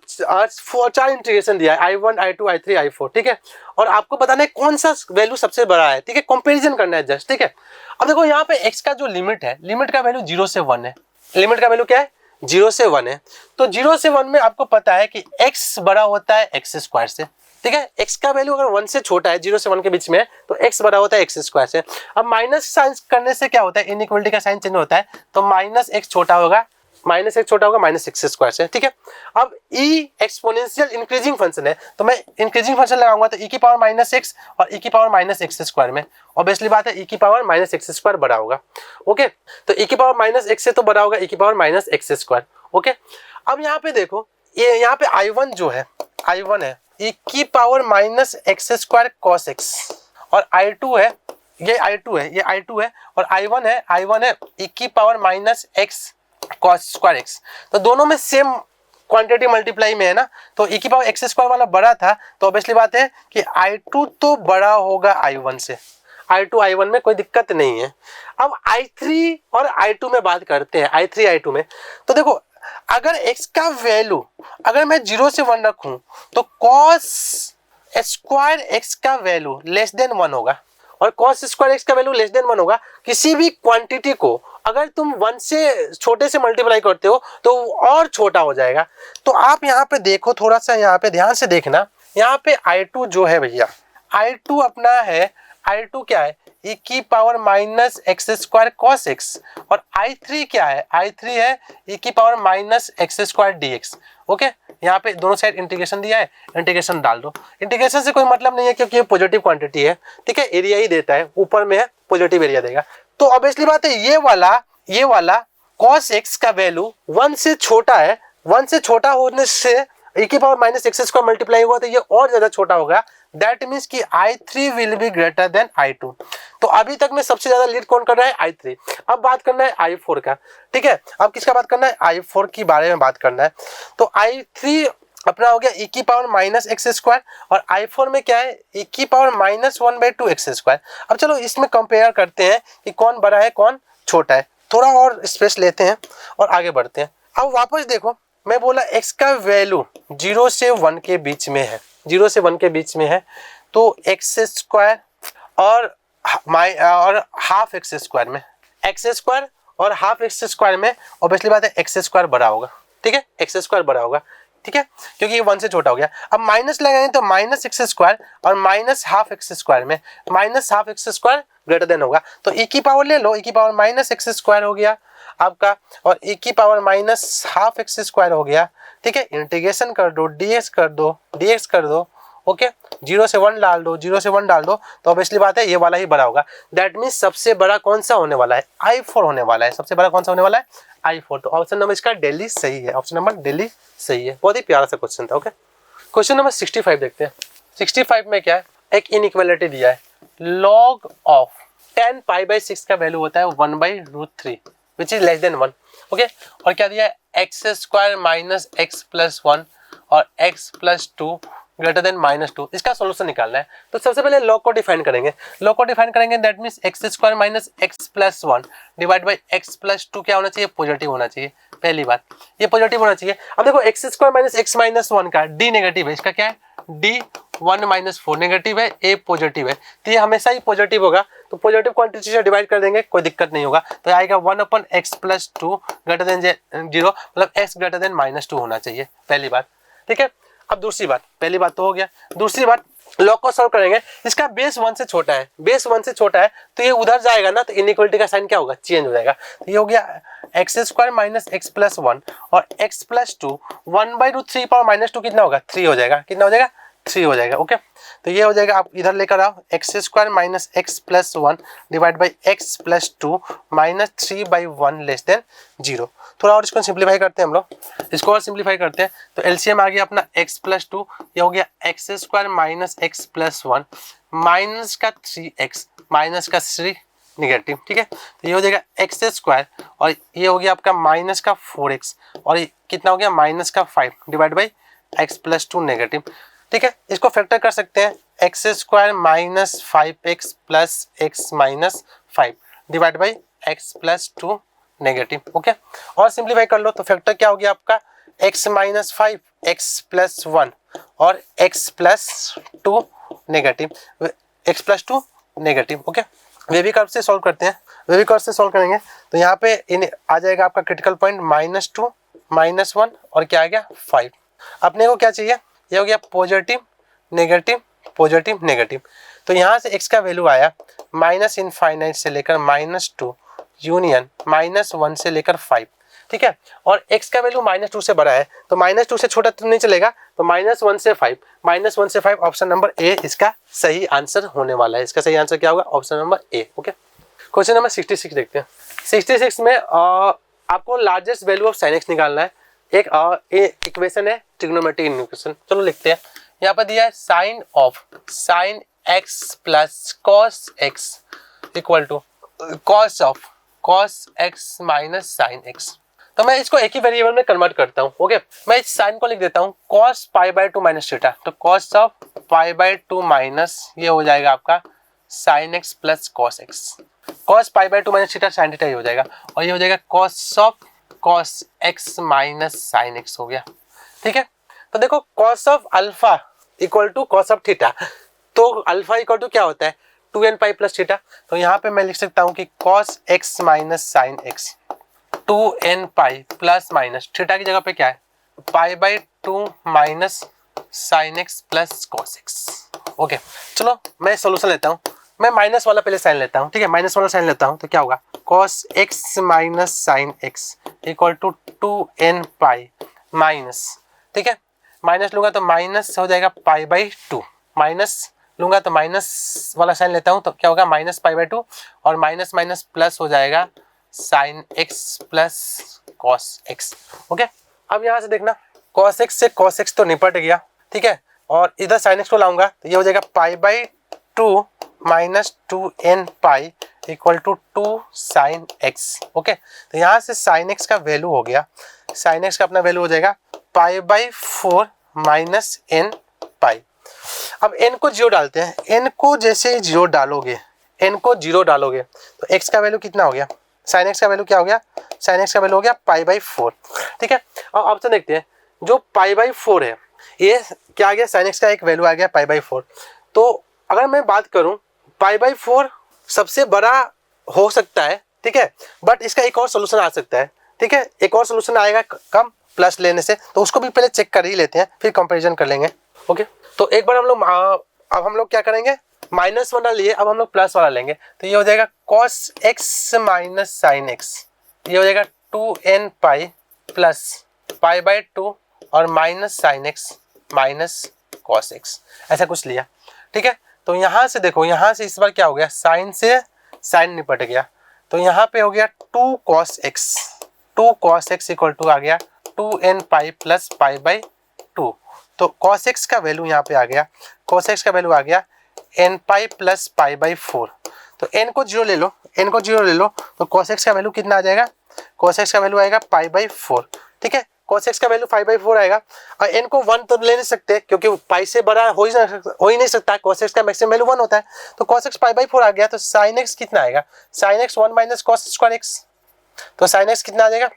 4 इंटीग्रेशन दिया है, I1 I2 I3 I4, ठीक है, और आपको बताना है कौन सा वैल्यू सबसे बड़ा है, ठीक है, कंपैरिजन करना है जस्ट, ठीक है। अब देखो यहाँ पे x का जो लिमिट है, लिमिट का वैल्यू 0 से 1 है, लिमिट का वैल्यू क्या है 0 से 1 है, तो 0 से 1 में आपको पता है कि x बड़ा होता है x स्क्वायर से, ठीक है। x का वैल्यू अगर 1 से छोटा है, 0 से 1 के बीच में है, तो x बड़ा होता है x स्क्वायर से। अब माइनस साइन करने से क्या होता है, इनइक्वालिटी का साइन चेंज होता है, तो -x छोटा होगा, -x छोटा होगा -x स्क्वायर से, ठीक है। अब e एक्सपोनेंशियल इंक्रीजिंग फंक्शन है, तो मैं इंक्रीजिंग फंक्शन लगाऊंगा तो e की पावर -x और e की पावर -x स्क्वायर में, ऑब्वियसली बात है e की पावर -x स्क्वायर बड़ा होगा। ओके, तो e की पावर -x से तो बड़ा होगा e की पावर -x स्क्वायर। ओके, अब यहाँ पे देखो, ये यहाँ पे I1 जो है, I1 है e की power -x square cos x, और I2 है, ये I2 है, ये I2 है, और I1 है e की power -x cos square x, तो दोनों में सेम क्वांटिटी मल्टीप्लाई में है ना, तो e की पावर x स्क्वायर वाला बड़ा था, तो ऑब्वियसली बात है कि I2 तो बड़ा होगा I1 से, I2 I1 में कोई दिक्कत नहीं है। अब I3 और I2 में बात करते हैं, I3 I2 में, तो देखो अगर x का वैल्यू अगर मैं 0 से 1 रखूं तो cos स्क्वायर x का वैल्यू लेस देन 1 होगा, और cos स्क्वायर x का वैल्यू लेस देन 1 होगा। किसी भी क्वांटिटी को अगर तुम 1 से छोटे से मल्टीप्लाई करते हो तो और छोटा हो जाएगा। तो आप यहाँ पे देखो, थोड़ा सा यहाँ पे ध्यान से देखना, यहाँ पे I2 जो है भैया, I2 अपना है, I2 क्या है ई की power minus x square cos x, और I3 क्या है, I3 है ई की power minus x square D x. Okay, यहाँ पे दोनों साइड इंटीग्रेशन दिया है, इंटीग्रेशन डाल दो। इंटीग्रेशन से कोई मतलब नहीं है क्योंकि ये पॉजिटिव क्वांटिटी है, ठीक है, एरिया ही देता है, ऊपर में है पॉजिटिव एरिया देगा। तो ऑब्वियसली बात है ये वाला cos x का वैल्यू 1 से छोटा है, 1 से छोटा होने से e की power minus x square multiply हुआ तो ये और ज्यादा छोटा होगा। दैट मीन्स कि I3 will be greater than I2। तो अभी तक में सबसे ज्यादा लीड कौन कर रहा है, I3। अब बात करना है I4 का, ठीक है। अब किसका बात करना है, I4 की बारे में बात करना है। तो I3 अपना हो गया e की पावर माइनस एक्स स्क्वायर, और I4 में क्या है, e की पावर माइनस 1/2 एक्स स्क्वायर। अब चलो इसमें कंपेयर करते हैं कि कौन बड़ा है कौन छोटा है, थोड़ा और स्पेस लेते हैं और आगे बढ़ते हैं। अब वापस देखो, मैं बोला x का वैल्यू 0 से 1 के बीच में है, 0 से 1 के बीच में है, तो एक्स स्क्वायर और हाफ एक्स स्क्वायर में, एक्स स्क्वायर और हाफ एक्स स्क्वायर में ऑब्वियसली बात है एक्स स्क्वायर बड़ा होगा, ठीक है, एक्स स्क्वायर बड़ा होगा, ठीक है, क्योंकि ये 1 से छोटा हो गया। अब माइनस लगाएंगे तो माइनस एक्स स्क्वायर और माइनस हाफ एक्स स्क्वायर में minus half x square greater than होगा, तो e की पावर ले लो, e की पावर माइनस एक्स स्क्वायर हो गया आपका, और e की power minus half x square हो गया, ठीक है। इंटीग्रेशन कर दो, dx कर दो, dx कर दो, ओके, 0 से 1 डाल दो, 0 से 1 डाल दो, तो ऑब्वियसली बात है ये वाला ही बड़ा होगा। दैट मीन्स सबसे बड़ा कौन सा होने वाला है, I4 होने वाला है, सबसे बड़ा कौन सा होने वाला है, I4। तो ऑप्शन नंबर इसका दिल्ली सही है, ऑप्शन नंबर दिल्ली सही है। बहुत ही प्यारा सा क्वेश्चन था। ओके, क्वेश्चन नंबर 65 देखते हैं। 65 में क्या है, एक इनइक्वालिटी दिया है, log ऑफ 10 π/6 का वैल्यू होता है 1/√3 which is less than 1। Okay, और क्या दिया है, x square minus x plus 1 और एक्स प्लस 2 ग्रेटर देन -2। इसका सोल्यूशन निकालना है। तो सबसे पहले लॉग को डिफाइन करेंगे, लॉग को डिफाइन करेंगे, that means x square minus x plus 1 divide by x plus 2 क्या होना चाहिए, पॉजिटिव होना चाहिए। पहली बात ये पॉजिटिव होना चाहिए। अब देखो x square minus x minus 1 का डी नेगेटिव है, इसका क्या है, डी 1 - 4 नेगेटिव है, ए पॉजिटिव है, तो ये हमेशा ही पॉजिटिव होगा। तो पॉजिटिव क्वांटिटी से डिवाइड कर देंगे, कोई दिक्कत नहीं होगा, तो आएगा 1/x प्लस 2 ग्रेटर देन 0, मतलब x ग्रेटर देन -2 होना चाहिए, पहली बात, ठीक है। अब दूसरी बात, पहली बात तो हो गया, दूसरी बात लॉग को सॉल्व करेंगे, इसका बेस 1 से छोटा है, बेस 1 से छोटा है, तो ये उधर जाएगा ना, तो इनइक्वालिटी का साइन क्या होगा, चेंज हो जाएगा। तो ये हो गया x square minus x plus 1 और एक्स प्लस 2 1/√3 पावर -2 कितना होगा, 3 हो जाएगा, कितना हो जाएगा, 3 हो जाएगा। ओके, तो ये हो जाएगा, आप इधर लेकर आओ, x square minus x plus 1 divide by x plus 2 minus 3/1 less than 0। थोड़ा और इसको सिंप्लीफाई करते हैं हम लोग, इसको और सिंप्लीफाई करते हैं, तो एलसीएम आ गया अपना x प्लस 2, ये हो गया x square minus x plus 1 minus का 3x माइनस का 3 निगेटिव, ठीक है। तो ये हो जाएगा एक्स स्क्वायर और ये हो गया आपका माइनस का 4x और ये कितना हो गया माइनस का 5 divide by x plus 2 negative, ठीक है। इसको फैक्टर कर सकते हैं, x square minus 5x plus x minus 5 divide by x plus 2 negative. Okay, और सिंप्लीफाई कर लो, तो फैक्टर क्या हो गया आपका, x माइनस 5 एक्स प्लस 1 और x plus 2 negative, x plus 2 negative. Okay, wavy curve से सॉल्व करते हैं, वेवी कर्व से सॉल्व करेंगे तो यहाँ पे इन आ जाएगा आपका क्रिटिकल पॉइंट -2 -1 और क्या आ गया 5। अपने को क्या चाहिए, ये हो गया पॉजिटिव नेगेटिव पॉजिटिव नेगेटिव, तो यहाँ से x का वैल्यू आया -∞ से लेकर -2 यूनियन -1 से लेकर 5, ठीक है। और x का वैल्यू -2 से बड़ा है, तो -2 से छोटा तो नहीं चलेगा, तो -1 से 5, -1 से 5 ऑप्शन नंबर ए इसका सही आंसर होने वाला है। इसका सही आंसर क्या होगा, option number A. Okay, question number 66 देखते हैं। 66 में आपको largest value of sin x निकालना है। एक इक्वेशन है ट्रिग्नोमेट्रिक इक्वेशन, चलो लिखते हैं। यहाँ पर दिया है sin x plus cos x equal to cos x minus sin x। तो मैं इसको एक ही वेरिएबल में कन्वर्ट करता हूँ। ओके, मैं इस साइन को लिख देता हूँ cos π/2 माइनस थीटा, तो cos ऑफ π/2 माइनस ये हो जाएगा आपका sin x plus cos x, cos π/2 minus theta sin theta ये हो जाएगा, और ये हो जाएगा cos of cos x minus sin x हो गया, ठीक है। तो देखो cos of alpha equal to cos of theta, तो अल्फा इक्वल टू क्या होता है 2n पाई प्लस थीटा, तो यहाँ पे मैं लिख सकता हूँ कि cos x minus sin x 2n pi plus minus theta की जगह पे क्या है π/2 minus sin x plus cos x। Okay, चलो मैं सॉल्यूशन लेता हूँ। मैं माइनस वाला पहले साइन लेता हूँ, ठीक है, माइनस वाला साइन लेता हूँ तो क्या होगा, cos x minus sine x equal to 2n pi minus, ठीक है, माइनस लूंगा तो माइनस हो जाएगा पाई बाई 2, माइनस लूंगा तो माइनस वाला साइन लेता हूँ तो क्या होगा माइनस पाई बाई 2 और माइनस माइनस प्लस हो जाएगा sine x plus cos x. Okay, अब यहाँ से देखना cos x से cos x तो निपट गया, ठीक है, और इधर sin x को लाऊंगा तो ये हो जाएगा pi by 2 minus 2n pi equal to 2 sine x. Okay, तो यहाँ से साइन एक्स का वैल्यू हो गया, साइन एक्स का अपना वैल्यू हो जाएगा पाई बाई 4 माइनस एन पाई। अब n को 0 डालते हैं, n को जैसे ही 0 डालोगे, n को 0 डालोगे तो x का वैल्यू कितना हो गया, साइन एक्स का वैल्यू क्या हो गया, साइन एक्स का वैल्यू हो गया पाई बाई 4, ठीक है। और ऑप्शन देखते हैं, जो पाई बाई 4 है ये क्या आ गया, साइन एक्स का एक वैल्यू आ गया पाई बाई 4। तो अगर मैं बात करूं पाई बाई 4 सबसे बड़ा हो सकता है, ठीक है, बट इसका एक और सोल्यूशन आ सकता है, ठीक है, एक और सोल्यूशन आएगा कम प्लस लेने से, तो उसको भी पहले चेक कर ही लेते हैं फिर कंपैरिजन कर लेंगे। ओके, तो एक बार हम लोग अब हम लोग क्या करेंगे, माइनस वाला लिए अब हम लोग प्लस वाला लेंगे तो ये हो जाएगा cos x minus sine x, ये हो जाएगा 2n pi plus pi by 2 और minus sine x minus cos x, ऐसा कुछ लिया, ठीक है। तो यहाँ से देखो, यहाँ से इस बार क्या हो गया, साइन से साइन निपट गया तो यहाँ पे हो गया 2 cos x इक्वल टू आ गया 2n pi plus pi by 2। तो cos x का वैल्यू यहाँ पे आ गया, cos x का वैल्यू आ गया n pi plus pi by 4। तो n को 0 ले लो, n को 0 ले लो तो cos x का वैल्यू कितना आ जाएगा, cos x का वैल्यू आएगा पाई बाई 4, ठीक है, cos x का वैल्यू पाई बाई 4 आएगा। और n को 1 तो ले नहीं सकते क्योंकि पाई से बड़ा हो ही नहीं सकता, cos x का मैक्सिमम वैल्यू 1 होता है, तो cos x पाई बाई 4 आ गया। तो sin x कितना आएगा, sin x 1 minus cos square x, तो sin x कितना आ जाएगा,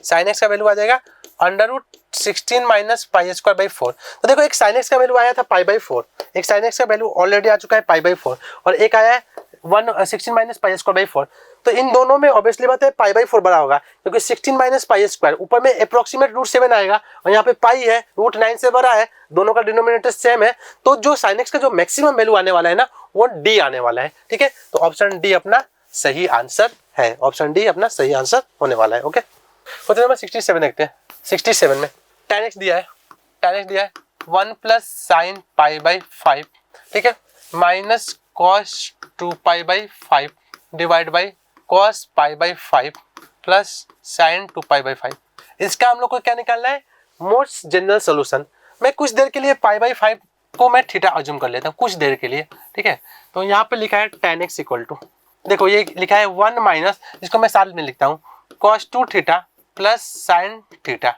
sin x का वैल्यू आ जाएगा √16 माइनस पाई स्क्वायर बाई 4। तो देखो एक sin x का वैल्यू आया था पाई बाई 4, एक sin x का वैल्यू ऑलरेडी आ चुका है पाई बाई 4 और एक आया है 16 माइनस पाई स्क्वायर बाई 4। तो इन दोनों में ऑब्वियसली बात है पाई बाई 4 बड़ा होगा क्योंकि 16 माइनस पाई स्क्वायर ऊपर में अप्रोक्सीमेट √7 आएगा और यहाँ पे पाई है √9 से बड़ा है, दोनों का डिनोमिनेटर सेम है, तो जो sin x का जो मैक्सिमम वैल्यू आने वाला है ना वो d आने वाला है, ठीक है। तो ऑप्शन डी अपना सही आंसर है, ऑप्शन डी अपना सही आंसर होने वाला है। ओके, क्वेश्चन नंबर 67 देखते हैं। 67 में tan x दिया है 1 प्लस साइन पाई बाई 5, ठीक है, minus cos 2 pi by 5 divide by cos pi by 5 plus sign 2 pi by 5। इसका हम लोग को क्या निकालना है, मोस्ट जनरल सोल्यूशन। मैं कुछ देर के लिए पाई बाई 5 को मैं थीटा अज्यूम कर लेता हूँ कुछ देर के लिए, ठीक है। तो यहाँ पे लिखा है tan x इक्वल टू, देखो ये लिखा है 1 माइनस, इसको मैं साथ में लिखता हूँ cos 2 theta plus sine theta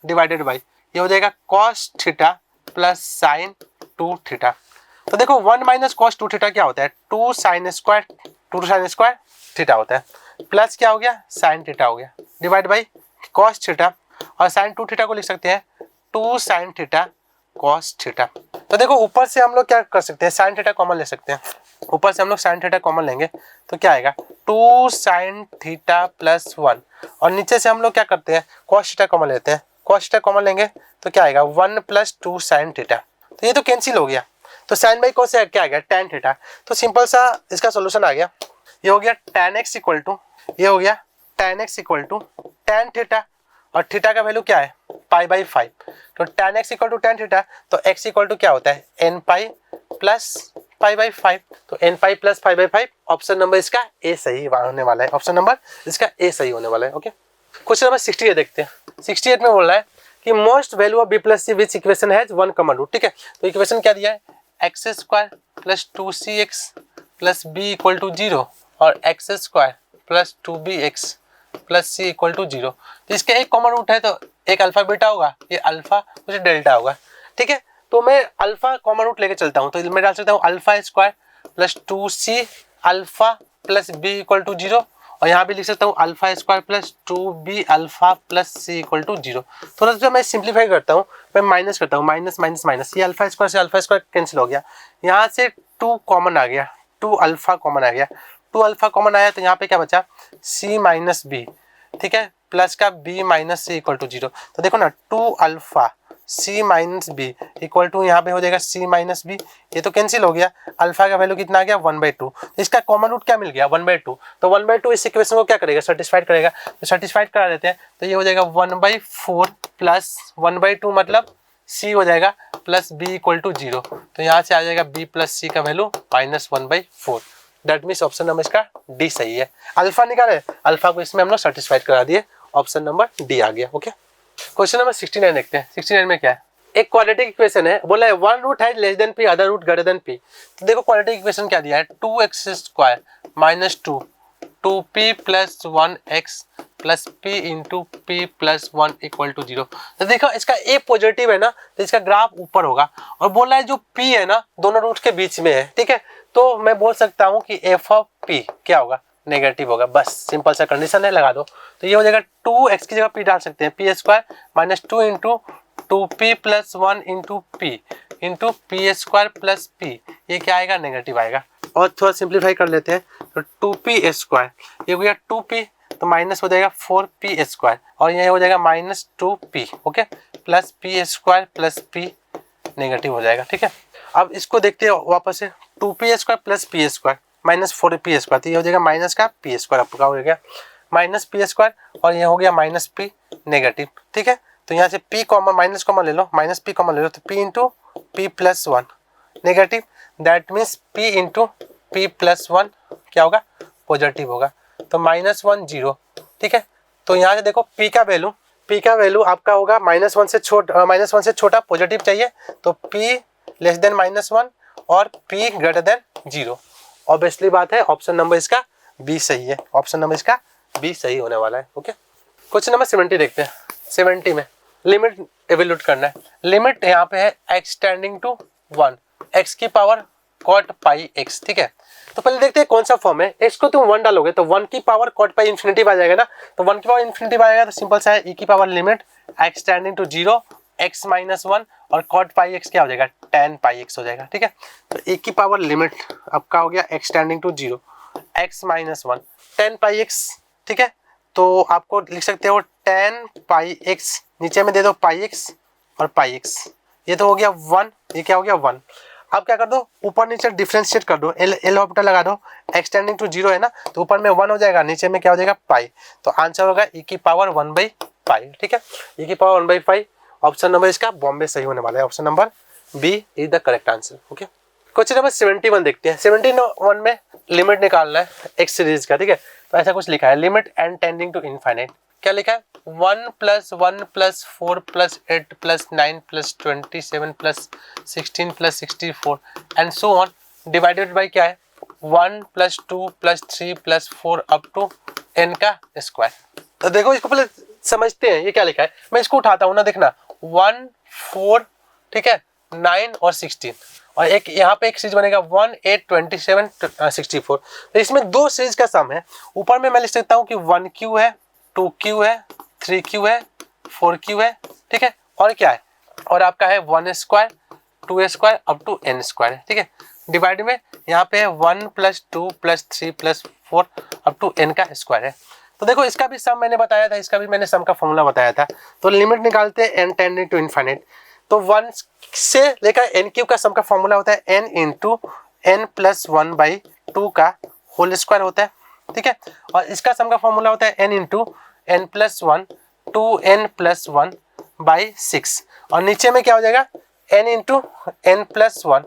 divided by, ये हो जाएगा cos theta plus sign 2 theta. तो देखो 1 माइनस cos 2 थीटा क्या होता है, 2 साइन स्क्वायर थीटा होता है, प्लस क्या हो गया साइन थीटा हो गया डिवाइड बाई cos थीटा और साइन 2 थीटा को लिख सकते हैं 2 साइन थीटा cos थीटा। तो देखो ऊपर से हम लोग क्या कर सकते हैं, साइन थीटा कॉमन ले सकते हैं, ऊपर से हम लोग साइन थीटा कॉमन लेंगे तो क्या आएगा 2 साइन थीटा प्लस 1 और नीचे से हम लोग क्या करते हैं cos थीटा कॉमन लेते हैं, cos थीटा कॉमन लेंगे तो क्या आएगा 1 प्लस 2 साइन थीटा। तो ये तो कैंसिल हो गया, तो साइन बाई cos से क्या आ गया tan थीटा। तो सिंपल सा इसका सोल्यूशन आ गया, ये हो गया tan x इक्वल टू, ये हो गया tan x equal to tan theta और थीटा का वैल्यू क्या है पाई बाई 5, तो tan x equal to tan theta, तो x इक्वल टू क्या होता है n pi plus pi by 5, तो n pi plus pi by 5। Option number इसका ए सही होने वाला है, ऑप्शन नंबर इसका ए सही होने वाला है। ओके, क्वेश्चन नंबर 68 देखते हैं। 68 में बोल रहा है कि most value of b plus c which equation has 1 common root, ठीक है। तो इक्वेशन क्या दिया है, x square plus 2cx plus b equal to 0 और x square plus 2bx plus c equal to 0। तो इसका एक कॉमन रूट है तो एक अल्फा बीटा होगा, ये अल्फा कुछ डेल्टा होगा, ठीक है। तो मैं अल्फा कॉमन रूट लेके चलता हूँ, तो मैं डाल सकता हूँ alpha square plus 2c alpha plus b equal to 0 और यहाँ भी लिख सकता हूँ alpha square plus 2b alpha plus c equal to 0। थोड़ा सा मैं सिंप्लीफाई करता हूँ, मैं माइनस करता हूँ, माइनस माइनस माइनस, ये अल्फा स्क्वायर से अल्फा स्क्वायर कैंसिल हो गया, यहाँ से 2 कॉमन आ गया, 2 अल्फा कॉमन आ गया, 2 अल्फा कॉमन आया तो यहाँ पे क्या बचा c माइनस बी, ठीक है, प्लस का b minus c equal to 0। तो देखो ना 2 alpha c minus b equal to यहाँ पे हो जाएगा सी माइनस बी, ये तो कैंसिल हो गया, अल्फा का वैल्यू कितना आ गया 1/2, इसका कॉमन रूट क्या मिल गया 1/2, तो 1/2 इस इक्वेशन को क्या करेगा सेटिस्फाइड करेगा, तो सेटिस्फाइड करा देते हैं, तो ये हो जाएगा 1/4 प्लस 1/2 मतलब सी हो जाएगा प्लस बी इक्वल टू 0, तो यहाँ से आ जाएगा बी प्लस सी का value -1/4, that means option number इसका डी सही है। अल्फा निकाले, अल्फा को इसमें हम लोग सेटिस्फाइड करा दिए, ऑप्शन नंबर डी आ गया। ओके, क्वेश्चन नंबर 69 देखते हैं। 69 में क्या है, एक क्वाड्रेटिक इक्वेशन है, बोला है वन रूट है less than p, other root greater than p. तो देखो क्वाड्रेटिक इक्वेशन क्या दिया है, 2x² minus 2p plus 1x plus p into p plus 1 equal to 0। तो देखो इसका ए पॉजिटिव है ना, तो इसका ग्राफ ऊपर होगा, और बोला है जो p है ना दोनों रूट के बीच में है, ठीक है, तो मैं बोल सकता हूँ कि f ऑफ p क्या होगा, नेगेटिव होगा, बस सिंपल सा कंडीशन है, लगा दो। तो ये हो जाएगा 2x की जगह p डाल सकते हैं, p² minus 2 into 2p plus 1 into p into p² plus p, ये क्या आएगा नेगेटिव आएगा। और थोड़ा सिंप्लीफाई कर लेते हैं, तो 2p², ये हो गया 2p, तो माइनस हो जाएगा 4p², और ये हो जाएगा -2p, okay, plus p² plus p negative हो जाएगा, ठीक है। अब इसको देखते हैं वापस से, 2p² plus p² minus 4p², तो ये हो जाएगा माइनस का p² आपका हो गया माइनस p², और ये हो गया -p नेगेटिव, ठीक है। तो यहाँ से p कॉमन माइनस कॉमन ले लो, -p कॉमन ले लो, तो p into p plus 1 negative, that means p into p plus 1 क्या होगा पॉजिटिव होगा, तो -1 0, ठीक है। तो यहाँ से देखो p का वैल्यू आपका होगा -1 से छोटा पॉजिटिव चाहिए, तो p लेस देन -1 और p ग्रेटर देन 0, ऑब्वियसली बात है ऑप्शन नंबर इसका बी सही है, ऑप्शन नंबर इसका बी सही होने वाला है। ओके, क्वेश्चन नंबर 70 देखते हैं। 70 में लिमिट एवेल्यूट करना है, लिमिट यहाँ पे है x टेंडिंग टू 1, x की पावर cot पाई x, ठीक है। तो पहले देखते हैं कौन सा फॉर्म है, x को तुम 1 डालोगे तो 1 की पावर cot पाई इन्फिनिटी आ जाएगा ना, तो 1 की पावर इन्फिनिटी आएगा, तो सिंपल सा है e की power limit x tending to 0 x minus 1 और cot पाई x क्या हो जाएगा tan पाई x हो जाएगा, ठीक है। तो e की पावर लिमिट आपका हो गया x tending to 0 x minus 1 tan pi x, ठीक है। तो आपको लिख सकते हो tan पाई x, नीचे में दे दो पाई x और पाई x, ये तो हो गया 1, ये क्या हो गया 1। अब क्या कर दो, ऊपर नीचे डिफरेंशिएट कर दो, एल ऑर्बिटल लगा दो, x टेंडिंग टू 0 है ना, तो ऊपर में 1 हो जाएगा, नीचे में क्या हो जाएगा पाई, तो आंसर होगा e की पावर 1/पाई, ठीक है, e की पावर 1/पाई। ऑप्शन नंबर इसका बॉम्बे सही होने वाला है, option number b is the correct answer. Okay, question number 71 देखते हैं। 71 में लिमिट निकालना है एक सीरीज का, ठीक है। तो ऐसा कुछ लिखा है, limit n tending to infinite, क्या लिखा है 1 + 1 + 4 + 8 + 9 + 27 + 16 + 64 and so on, divided by क्या है 1 + 2 + 3 + 4 अप टू n का स्क्वायर। तो देखो इसको पहले समझते हैं, ये क्या लिखा है, मैं इसको उठाता हूँ ना, देखना 1 4, ठीक है, 9 और 16, और एक यहाँ पे एक सीरीज बनेगा 1 8 27 64, तो इसमें दो सीरीज का सम है। ऊपर में मैं लिख सकता हूँ कि 1q है, 2q है, 3q है, 4q है, ठीक है, और क्या है, और आपका है 1² 2² अप टू n² है, ठीक है। डिवाइड में यहाँ पे 1 + 2 + 3 + 4 अप टू n का स्क्वायर है। तो देखो इसका भी सम मैंने बताया था, इसका भी मैंने सम का फॉर्मूला बताया था। तो लिमिट निकालते हैं n टेंडिंग टू इनफाइनाइट, तो 1 से लेकर n³ का सम का फॉर्मूला होता है n इंटू n + 1/2 का होल स्क्वायर होता है, ठीक है। और इसका सम का फॉर्मूला होता है n इंटू n + 1 2n + 1/6, और नीचे में क्या हो जाएगा n into n + 1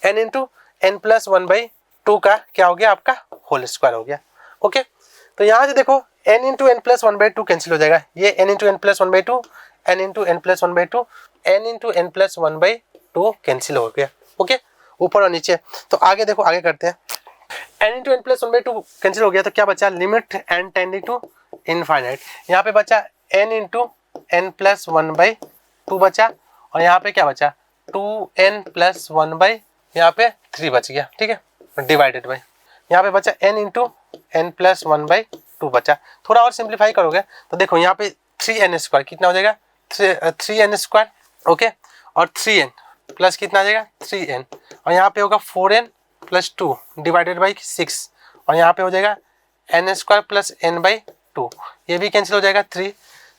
n into n + 1/2 का क्या हो गया आपका होल स्क्वायर हो गया। ओके, तो यहाँ से देखो n इंटू n + 1/2 कैंसिल हो जाएगा, ये n into n + 1/2 n into n + 1/2 n into n + 1/2 cancel हो गया। ओके, ऊपर और नीचे। तो आगे देखो, आगे करते हैं, n इंटू n + 1/2 कैंसिल हो गया, तो क्या बचा limit n tending to infinite, यहाँ पे बचा n इंटू n + 1/2 बचा, और यहाँ पे क्या बचा 2n + 1 यहाँ पे 3 बच गया, ठीक है, डिवाइडेड बाई यहाँ पे बचा n इंटू n + 1/2 बचा। थोड़ा और सिंप्लीफाई करोगे तो देखो यहाँ पे 3n² कितना हो जाएगा 3n², ओके, और 3n प्लस कितना आ जाएगा 3n, और यहाँ पे होगा 4n + 2 डिवाइडेड बाई 6, और यहाँ पे हो जाएगा n² + n/2, ये भी कैंसिल हो जाएगा 3,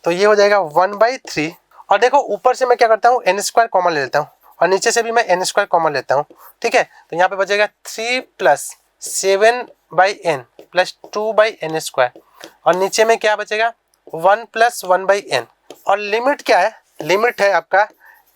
तो ये हो जाएगा 1/3, और देखो ऊपर से मैं क्या करता हूँ एन स्क्वायर कॉमन ले लेता हूँ और नीचे से भी मैं एन स्क्वायर कॉमन लेता हूँ, ठीक है। तो यहाँ पे बचेगा 3 + 7/n + 2/n स्क्वायर और नीचे में क्या बचेगा 1 + 1/n और लिमिट क्या है, लिमिट है आपका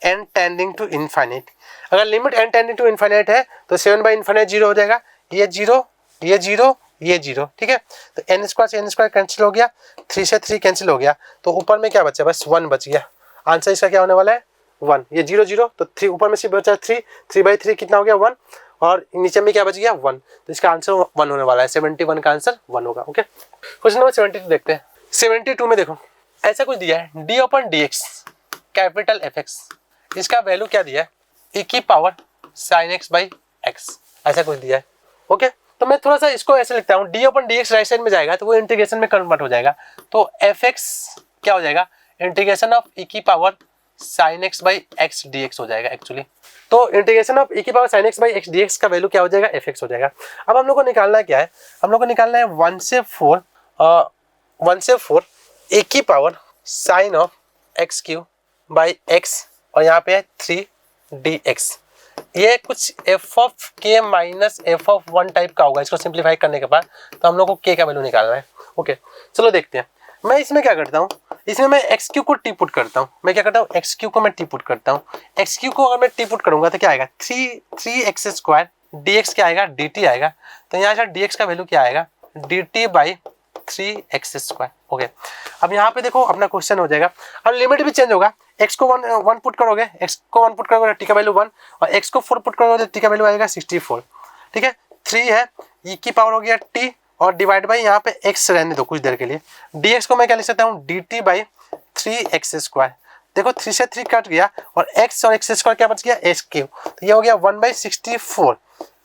n टेंडिंग टू इनफाइनाइट। अगर limit n tending to infinite है तो 7/∞ 0 हो जाएगा, ये 0 ये 0 ये 0, ठीक है। तो n स्क्वायर से n स्क्वायर कैंसिल हो गया, 3 से 3 कैंसिल हो गया, तो ऊपर में क्या बचा, बस 1 बच गया। आंसर इसका क्या होने वाला है 1, ये 0 0 तो 3 ऊपर में सिर्फ बचा 3, 3/3 कितना हो गया 1 और नीचे में क्या बच गया 1, तो इसका आंसर 1 होने वाला है। 71 का आंसर 1 होगा। ओके, क्वेश्चन नंबर 72 देखते हैं। 72 में देखो ऐसा कुछ दिया है d/dx कैपिटल fx, इसका वैल्यू क्या दिया है e⁻sin x/x, ऐसा कुछ दिया है। ओके, तो मैं थोड़ा सा इसको ऐसे लिखता हूँ, d/dx राइट साइड में जाएगा तो वो इंटीग्रेशन में कन्वर्ट हो जाएगा, तो fx क्या हो जाएगा integration of e⁻sin x/x dx हो जाएगा एक्चुअली। तो integration of e⁻sin x/x dx का वैल्यू क्या हो जाएगा fx हो जाएगा। अब हम लोग को निकालना क्या है, हम लोग को निकालना है 1 से 4 e⁻sin of x³ और यहाँ पे है 3 dx। ये कुछ f(k - f(1) टाइप का होगा, इसको सिंप्लीफाई करने के बाद तो हम लोग को k का वैल्यू निकालना है। ओके, चलो देखते हैं। मैं इसमें क्या करता हूँ, इसमें मैं x³ को टी पुट करता हूँ। मैं क्या करता हूँ x³ को मैं टी पुट करता हूँ। x³ को अगर मैं टी पुट करूंगा तो क्या आएगा 3x² dx क्या आएगा dt आएगा, तो यहाँ से dx का वैल्यू क्या आएगा dt/3x²। ओके, अब यहाँ पे देखो अपना क्वेश्चन हो जाएगा। अब लिमिट भी चेंज होगा, x को 1 पुट करोगे, x को 1 पुट करोगे t का वैल्यू 1 और x को 4 पुट करोगे तो t का वैल्यू आएगा 64, ठीक है। 3 है e की पावर हो गया t और डिवाइड बाई यहाँ पे x रहने दो कुछ देर के लिए, dx को मैं क्या लिख सकता हूँ dt/3x²। देखो 3 से 3 कट गया और x और x² क्या बच गया x³, तो ये हो गया 1/64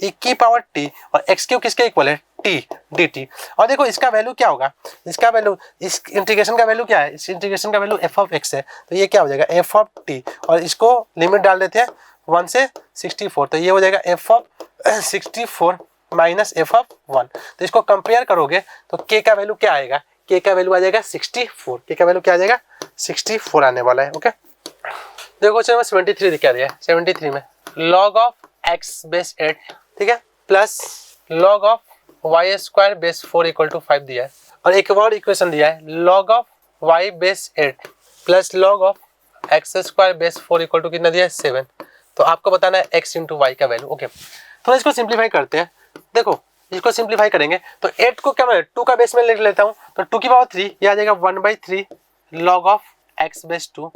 e की पावर t और x³ किसके इक्वल है t dt। और देखो इसका वैल्यू क्या होगा, इसका वैल्यू इस इंटीग्रेशन का वैल्यू क्या है, इस इंटीग्रेशन का वैल्यू f(x) है, तो ये क्या हो जाएगा f(t) और इसको लिमिट डाल देते हैं 1 से 64, तो ये हो जाएगा f(64) - f(1). तो इसको कंपेयर करोगे तो k का वैल्यू क्या आएगा, k का वैल्यू आ जाएगा 64, k का वैल्यू क्या आ जाएगा 64 आने वाला है। ओके, देखो चलो 73 क्या दिया है। 73 में log of x/8, ठीक है, प्लस log of y² 4 = 5 दिया है और एक और इक्वेशन दिया है log of y/8 plus log of x² 4 = कितना दिया है 7। तो आपको बताना है x × y का वैल्यू। ओके, तो इसको सिंप्लीफाई करते हैं। देखो इसको सिंप्लीफाई करेंगे तो 8 को क्या मैं 2 का बेस में लिख लेता हूँ, तो 2 की पावर 3 ये आ जाएगा 1/3 log of x/2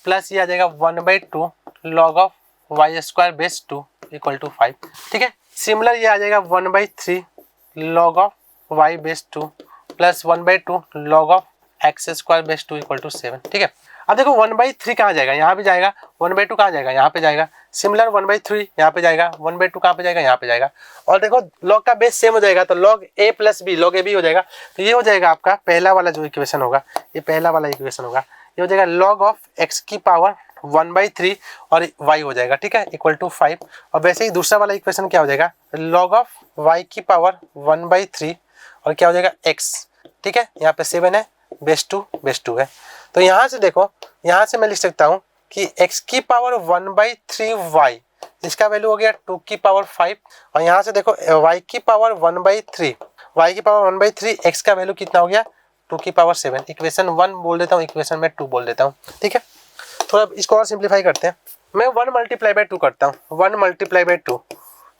प्लस ये आ जाएगा 1/2 log of y² 2 = 5, ठीक है। सिमिलर ये आ जाएगा 1/3 log of y/2 plus 1/2 log of x² 2 = 7, ठीक है। अब देखो 1/3 कहाँ जाएगा, यहाँ पे जाएगा, 1/2 कहाँ जाएगा, यहाँ पे जाएगा। सिमिलर 1/3 यहाँ पे जाएगा, 1/2 कहाँ पे जाएगा, यहाँ पे जाएगा। और देखो log का बेस सेम हो जाएगा तो log a + b log ab हो जाएगा, तो ये हो जाएगा आपका पहला वाला जो इक्वेशन होगा, ये पहला वाला इक्वेशन होगा, ये हो जाएगा log of x³ 1/3 और y हो जाएगा, ठीक है, = 5। और वैसे ही दूसरा वाला इक्वेशन क्या हो जाएगा log of y³ 1/3 और क्या हो जाएगा x, ठीक है, यहाँ पे 7 है, बेस 2 है। तो यहाँ से देखो, यहाँ से मैं लिख सकता हूँ कि x³ 1/3y, इसका वैल्यू हो गया 2⁵ और यहाँ से देखो y³ 1/3, y³ 1/3 x का वैल्यू कितना हो गया 2⁵7। इक्वेशन 1 बोल देता हूँ, इक्वेशन में 2 बोल देता हूँ, ठीक है। थोड़ा इसको और सिंप्लीफाई करते हैं। मैं 1 × 2 करता हूँ, 1 × 2,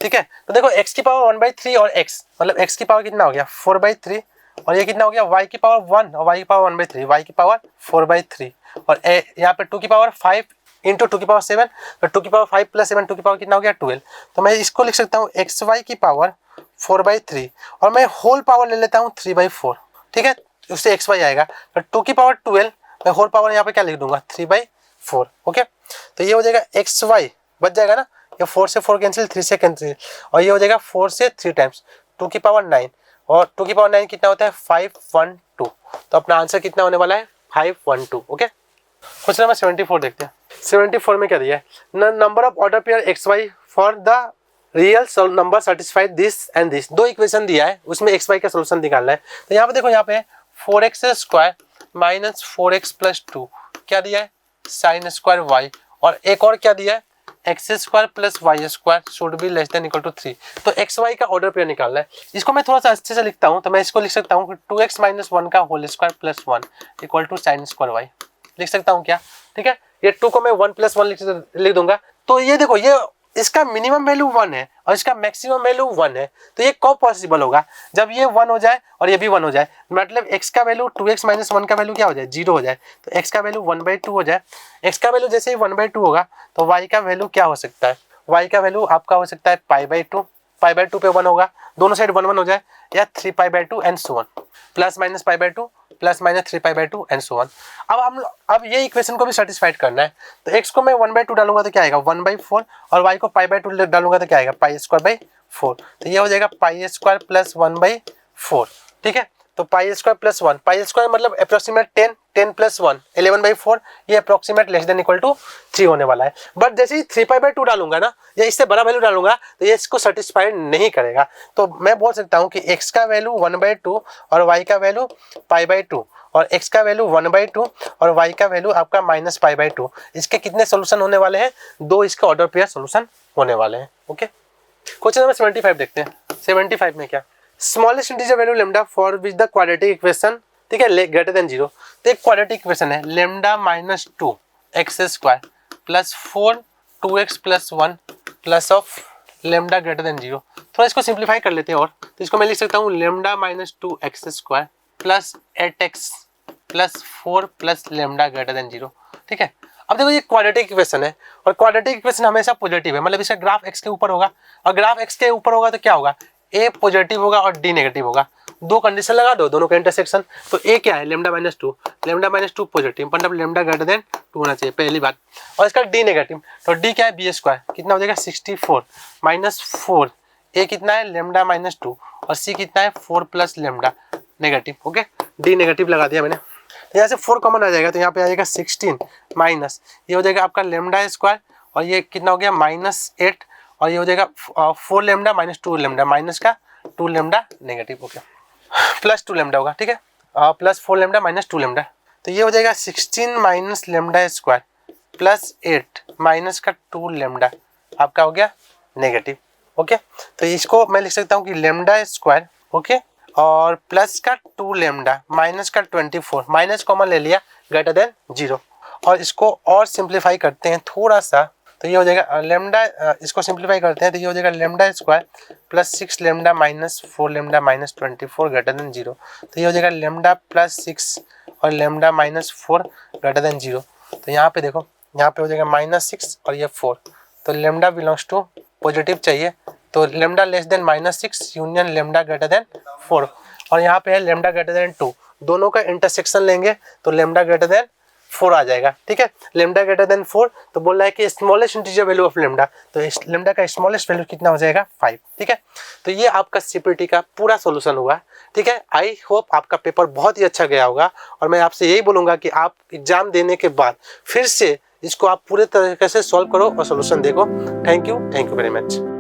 ठीक है। तो देखो x की पावर 1/3 और x मतलब x की पावर कितना हो गया 4/3 और ये कितना हो गया y की पावर 1 और y की पावर 1/3, y की पावर 4/3 और यहाँ पे 2 की पावर 5 × 2 की पावर 7, तो 2 की पावर 5 + 7 2 की पावर कितना हो गया 12। तो मैं इसको लिख सकता हूँ xy की पावर 4/3 और मैं होल पावर ले लेता हूँ 3/4, ठीक है, उससे xy आएगा। तो 2 की पावर 12 मैं होल पावर यहाँ पे क्या लिख दूंगा 3/4। ओके, तो ये हो जाएगा xy बच जाएगा ना, ये 4 से 4 कैंसिल, 3 से कैंसिल और ये हो जाएगा 4 से 3 टाइम्स 2 की पावर 9 और 2 की पावर 9 कितना होता है 512। तो अपना आंसर कितना होने वाला है 512। ओके, क्वेश्चन नंबर 74 देखते हैं। 74 में क्या दिया है, number of order pair xy for the real number satisfy this and this. दो इक्वेशन दिया है, उसमें xy का सोल्यूशन निकालना है। तो यहाँ पे देखो, यहाँ पे 4x² - 4x + 2 क्या दिया है साइन स्क्वायर वाई, और एक और क्या दिया है, x square plus y square should be less than equal to 3। तो एक्स वाई का ऑर्डर पेयर निकालना है। इसको मैं थोड़ा सा अच्छे से लिखता हूँ, तो मैं इसको लिख सकता हूँ 2x माइनस 1 का whole square plus 1 equal to sine square y, लिख सकता हूँ क्या, ठीक है। ये 2 को मैं 1 प्लस 1 लिख दूंगा। तो ये देखो, ये इसका मिनिमम वैल्यू 1 है और इसका मैक्सिमम वैल्यू 1 है, तो ये कब पॉसिबल होगा, जब ये 1 हो जाए और ये भी 1 हो जाए, मतलब x का वैल्यू 2x माइनस 1 का वैल्यू क्या हो जाए, 0 हो जाए, तो x का वैल्यू 1/2 हो जाए। x का वैल्यू जैसे ही 1/2 होगा तो y का वैल्यू क्या हो सकता है, y का वैल्यू आपका हो सकता है पाई/2, पाई/2 पे 1 होगा, दोनों साइड 1 1 हो जाए, या 3π/2 and so on, plus minus पाई/2 plus minus 3π/2 and so on. अब ये इक्वेशन को भी सेटिस्फाइड करना है, तो x को मैं 1/2 डालूंगा तो क्या आएगा 1/4, और y को पाई/2 डालूंगा तो क्या आएगा π²/4, तो ये हो जाएगा π² प्लस 1/4, ठीक है। तो π² प्लस 1, π² मतलब अप्रोक्सीमेट 10 प्लस 1 11/4, ये approximate less than equal to 3 होने वाला है। बट जैसे ही 3π/2 डालूंगा ना, या इससे बड़ा वैल्यू डालूंगा, तो ये इसको सेटिस्फाइड नहीं करेगा। तो मैं बोल सकता हूँ कि x का वैल्यू 1/2 और y का वैल्यू π/2, और x का वैल्यू 1/2 और y का वैल्यू आपका माइनस π/2, इसके कितने सोल्यूशन होने वाले हैं, 2 इसके ऑर्डर पेयर सोल्यूशन होने वाले हैं। ओके, क्वेश्चन नंबर 75 देखते हैं। 75 में क्या, smallest integer value lambda for which the quadratic equation, ठीक है, ग्रेटर देन 0। तो एक क्वाड्रेटिक इक्वेशन है lambda minus 2 x square plus 4 2x plus 1 plus of lambda greater than 0। थोड़ा इसको सिंप्लीफाई कर लेते हैं, और तो इसको मैं लिख सकता हूँ lambda minus 2 x square plus 8x plus 4 plus lambda greater than 0, ठीक है। अब देखो ये क्वाड्रेटिक इक्वेशन है, और क्वाड्रेटिक इक्वेशन हमेशा पॉजिटिव है, मतलब इसका ग्राफ x के ऊपर होगा, और ग्राफ x के ऊपर होगा तो क्या होगा, a पॉजिटिव होगा और d नेगेटिव होगा। दो कंडीशन लगा दो, दोनों का इंटरसेक्शन, तो a क्या है लेमडा माइनस 2 पॉजिटिव, मतलब लेमडा ग्रेटर देन 2 होना चाहिए पहली बात, और इसका d नेगेटिव, तो d क्या है b² कितना हो जाएगा 64 माइनस 4, a कितना है लेमडा माइनस 2 और c कितना है 4 plus lambda negative. Okay, d negative लगा दिया मैंने, तो यहाँ से 4 कॉमन आ जाएगा, तो यहाँ पे आ जाएगा 16 माइनस ये हो जाएगा आपका लेमडा स्क्वायर, और ये कितना हो गया -8, और ये हो जाएगा 4 लेमडा माइनस 2 लेमडा, माइनस का 2 lambda negative, okay, plus 2 lambda होगा, ठीक है, प्लस 4 लेमडा माइनस 2 लेमडा, तो ये हो जाएगा 16 minus lambda square plus 8 minus का 2 लेमडा आपका हो गया नेगेटिव। ओके, तो इसको मैं लिख सकता हूँ कि लेमडा स्क्वायर, ओके, और प्लस का 2 लेमडा माइनस का 24, माइनस कॉमन ले लिया ग्रेटर देन 0, और इसको और सिंप्लीफाई करते हैं थोड़ा सा, तो ये हो जाएगा लेमडा, इसको सिंप्लीफाई करते हैं तो ये हो जाएगा lambda square plus 6 lambda minus 4 lambda minus 24 greater than 0, तो ये हो जाएगा लेमडा प्लस 6 और लेमडा माइनस 4 ग्रेटर देन 0। तो यहाँ पे देखो, यहाँ पे हो जाएगा -6 और ये 4, तो लेमडा बिलोंग्स टू पॉजिटिव चाहिए, तो lambda less than -6 union lambda greater than 4, और यहाँ पे है लेमडा ग्रेटर देन 2, दोनों का इंटरसेक्शन लेंगे तो लेमडा ग्रेटर देन 4 आ जाएगा, ठीक है। लेमडा ग्रेटर देन 4, तो बोल रहा है कि smallest integer value of lambda, तो लेमडा का स्मॉलेस्ट वैल्यू कितना हो जाएगा 5, ठीक है। तो ये आपका सीपीटी का पूरा सॉल्यूशन हुआ, ठीक है। आई होप आपका पेपर बहुत ही अच्छा गया होगा, और मैं आपसे यही बोलूँगा कि आप एग्जाम देने के बाद फिर से इसको आप पूरे तरीके से सॉल्व करो और सॉल्यूशन देखो। Thank you very much.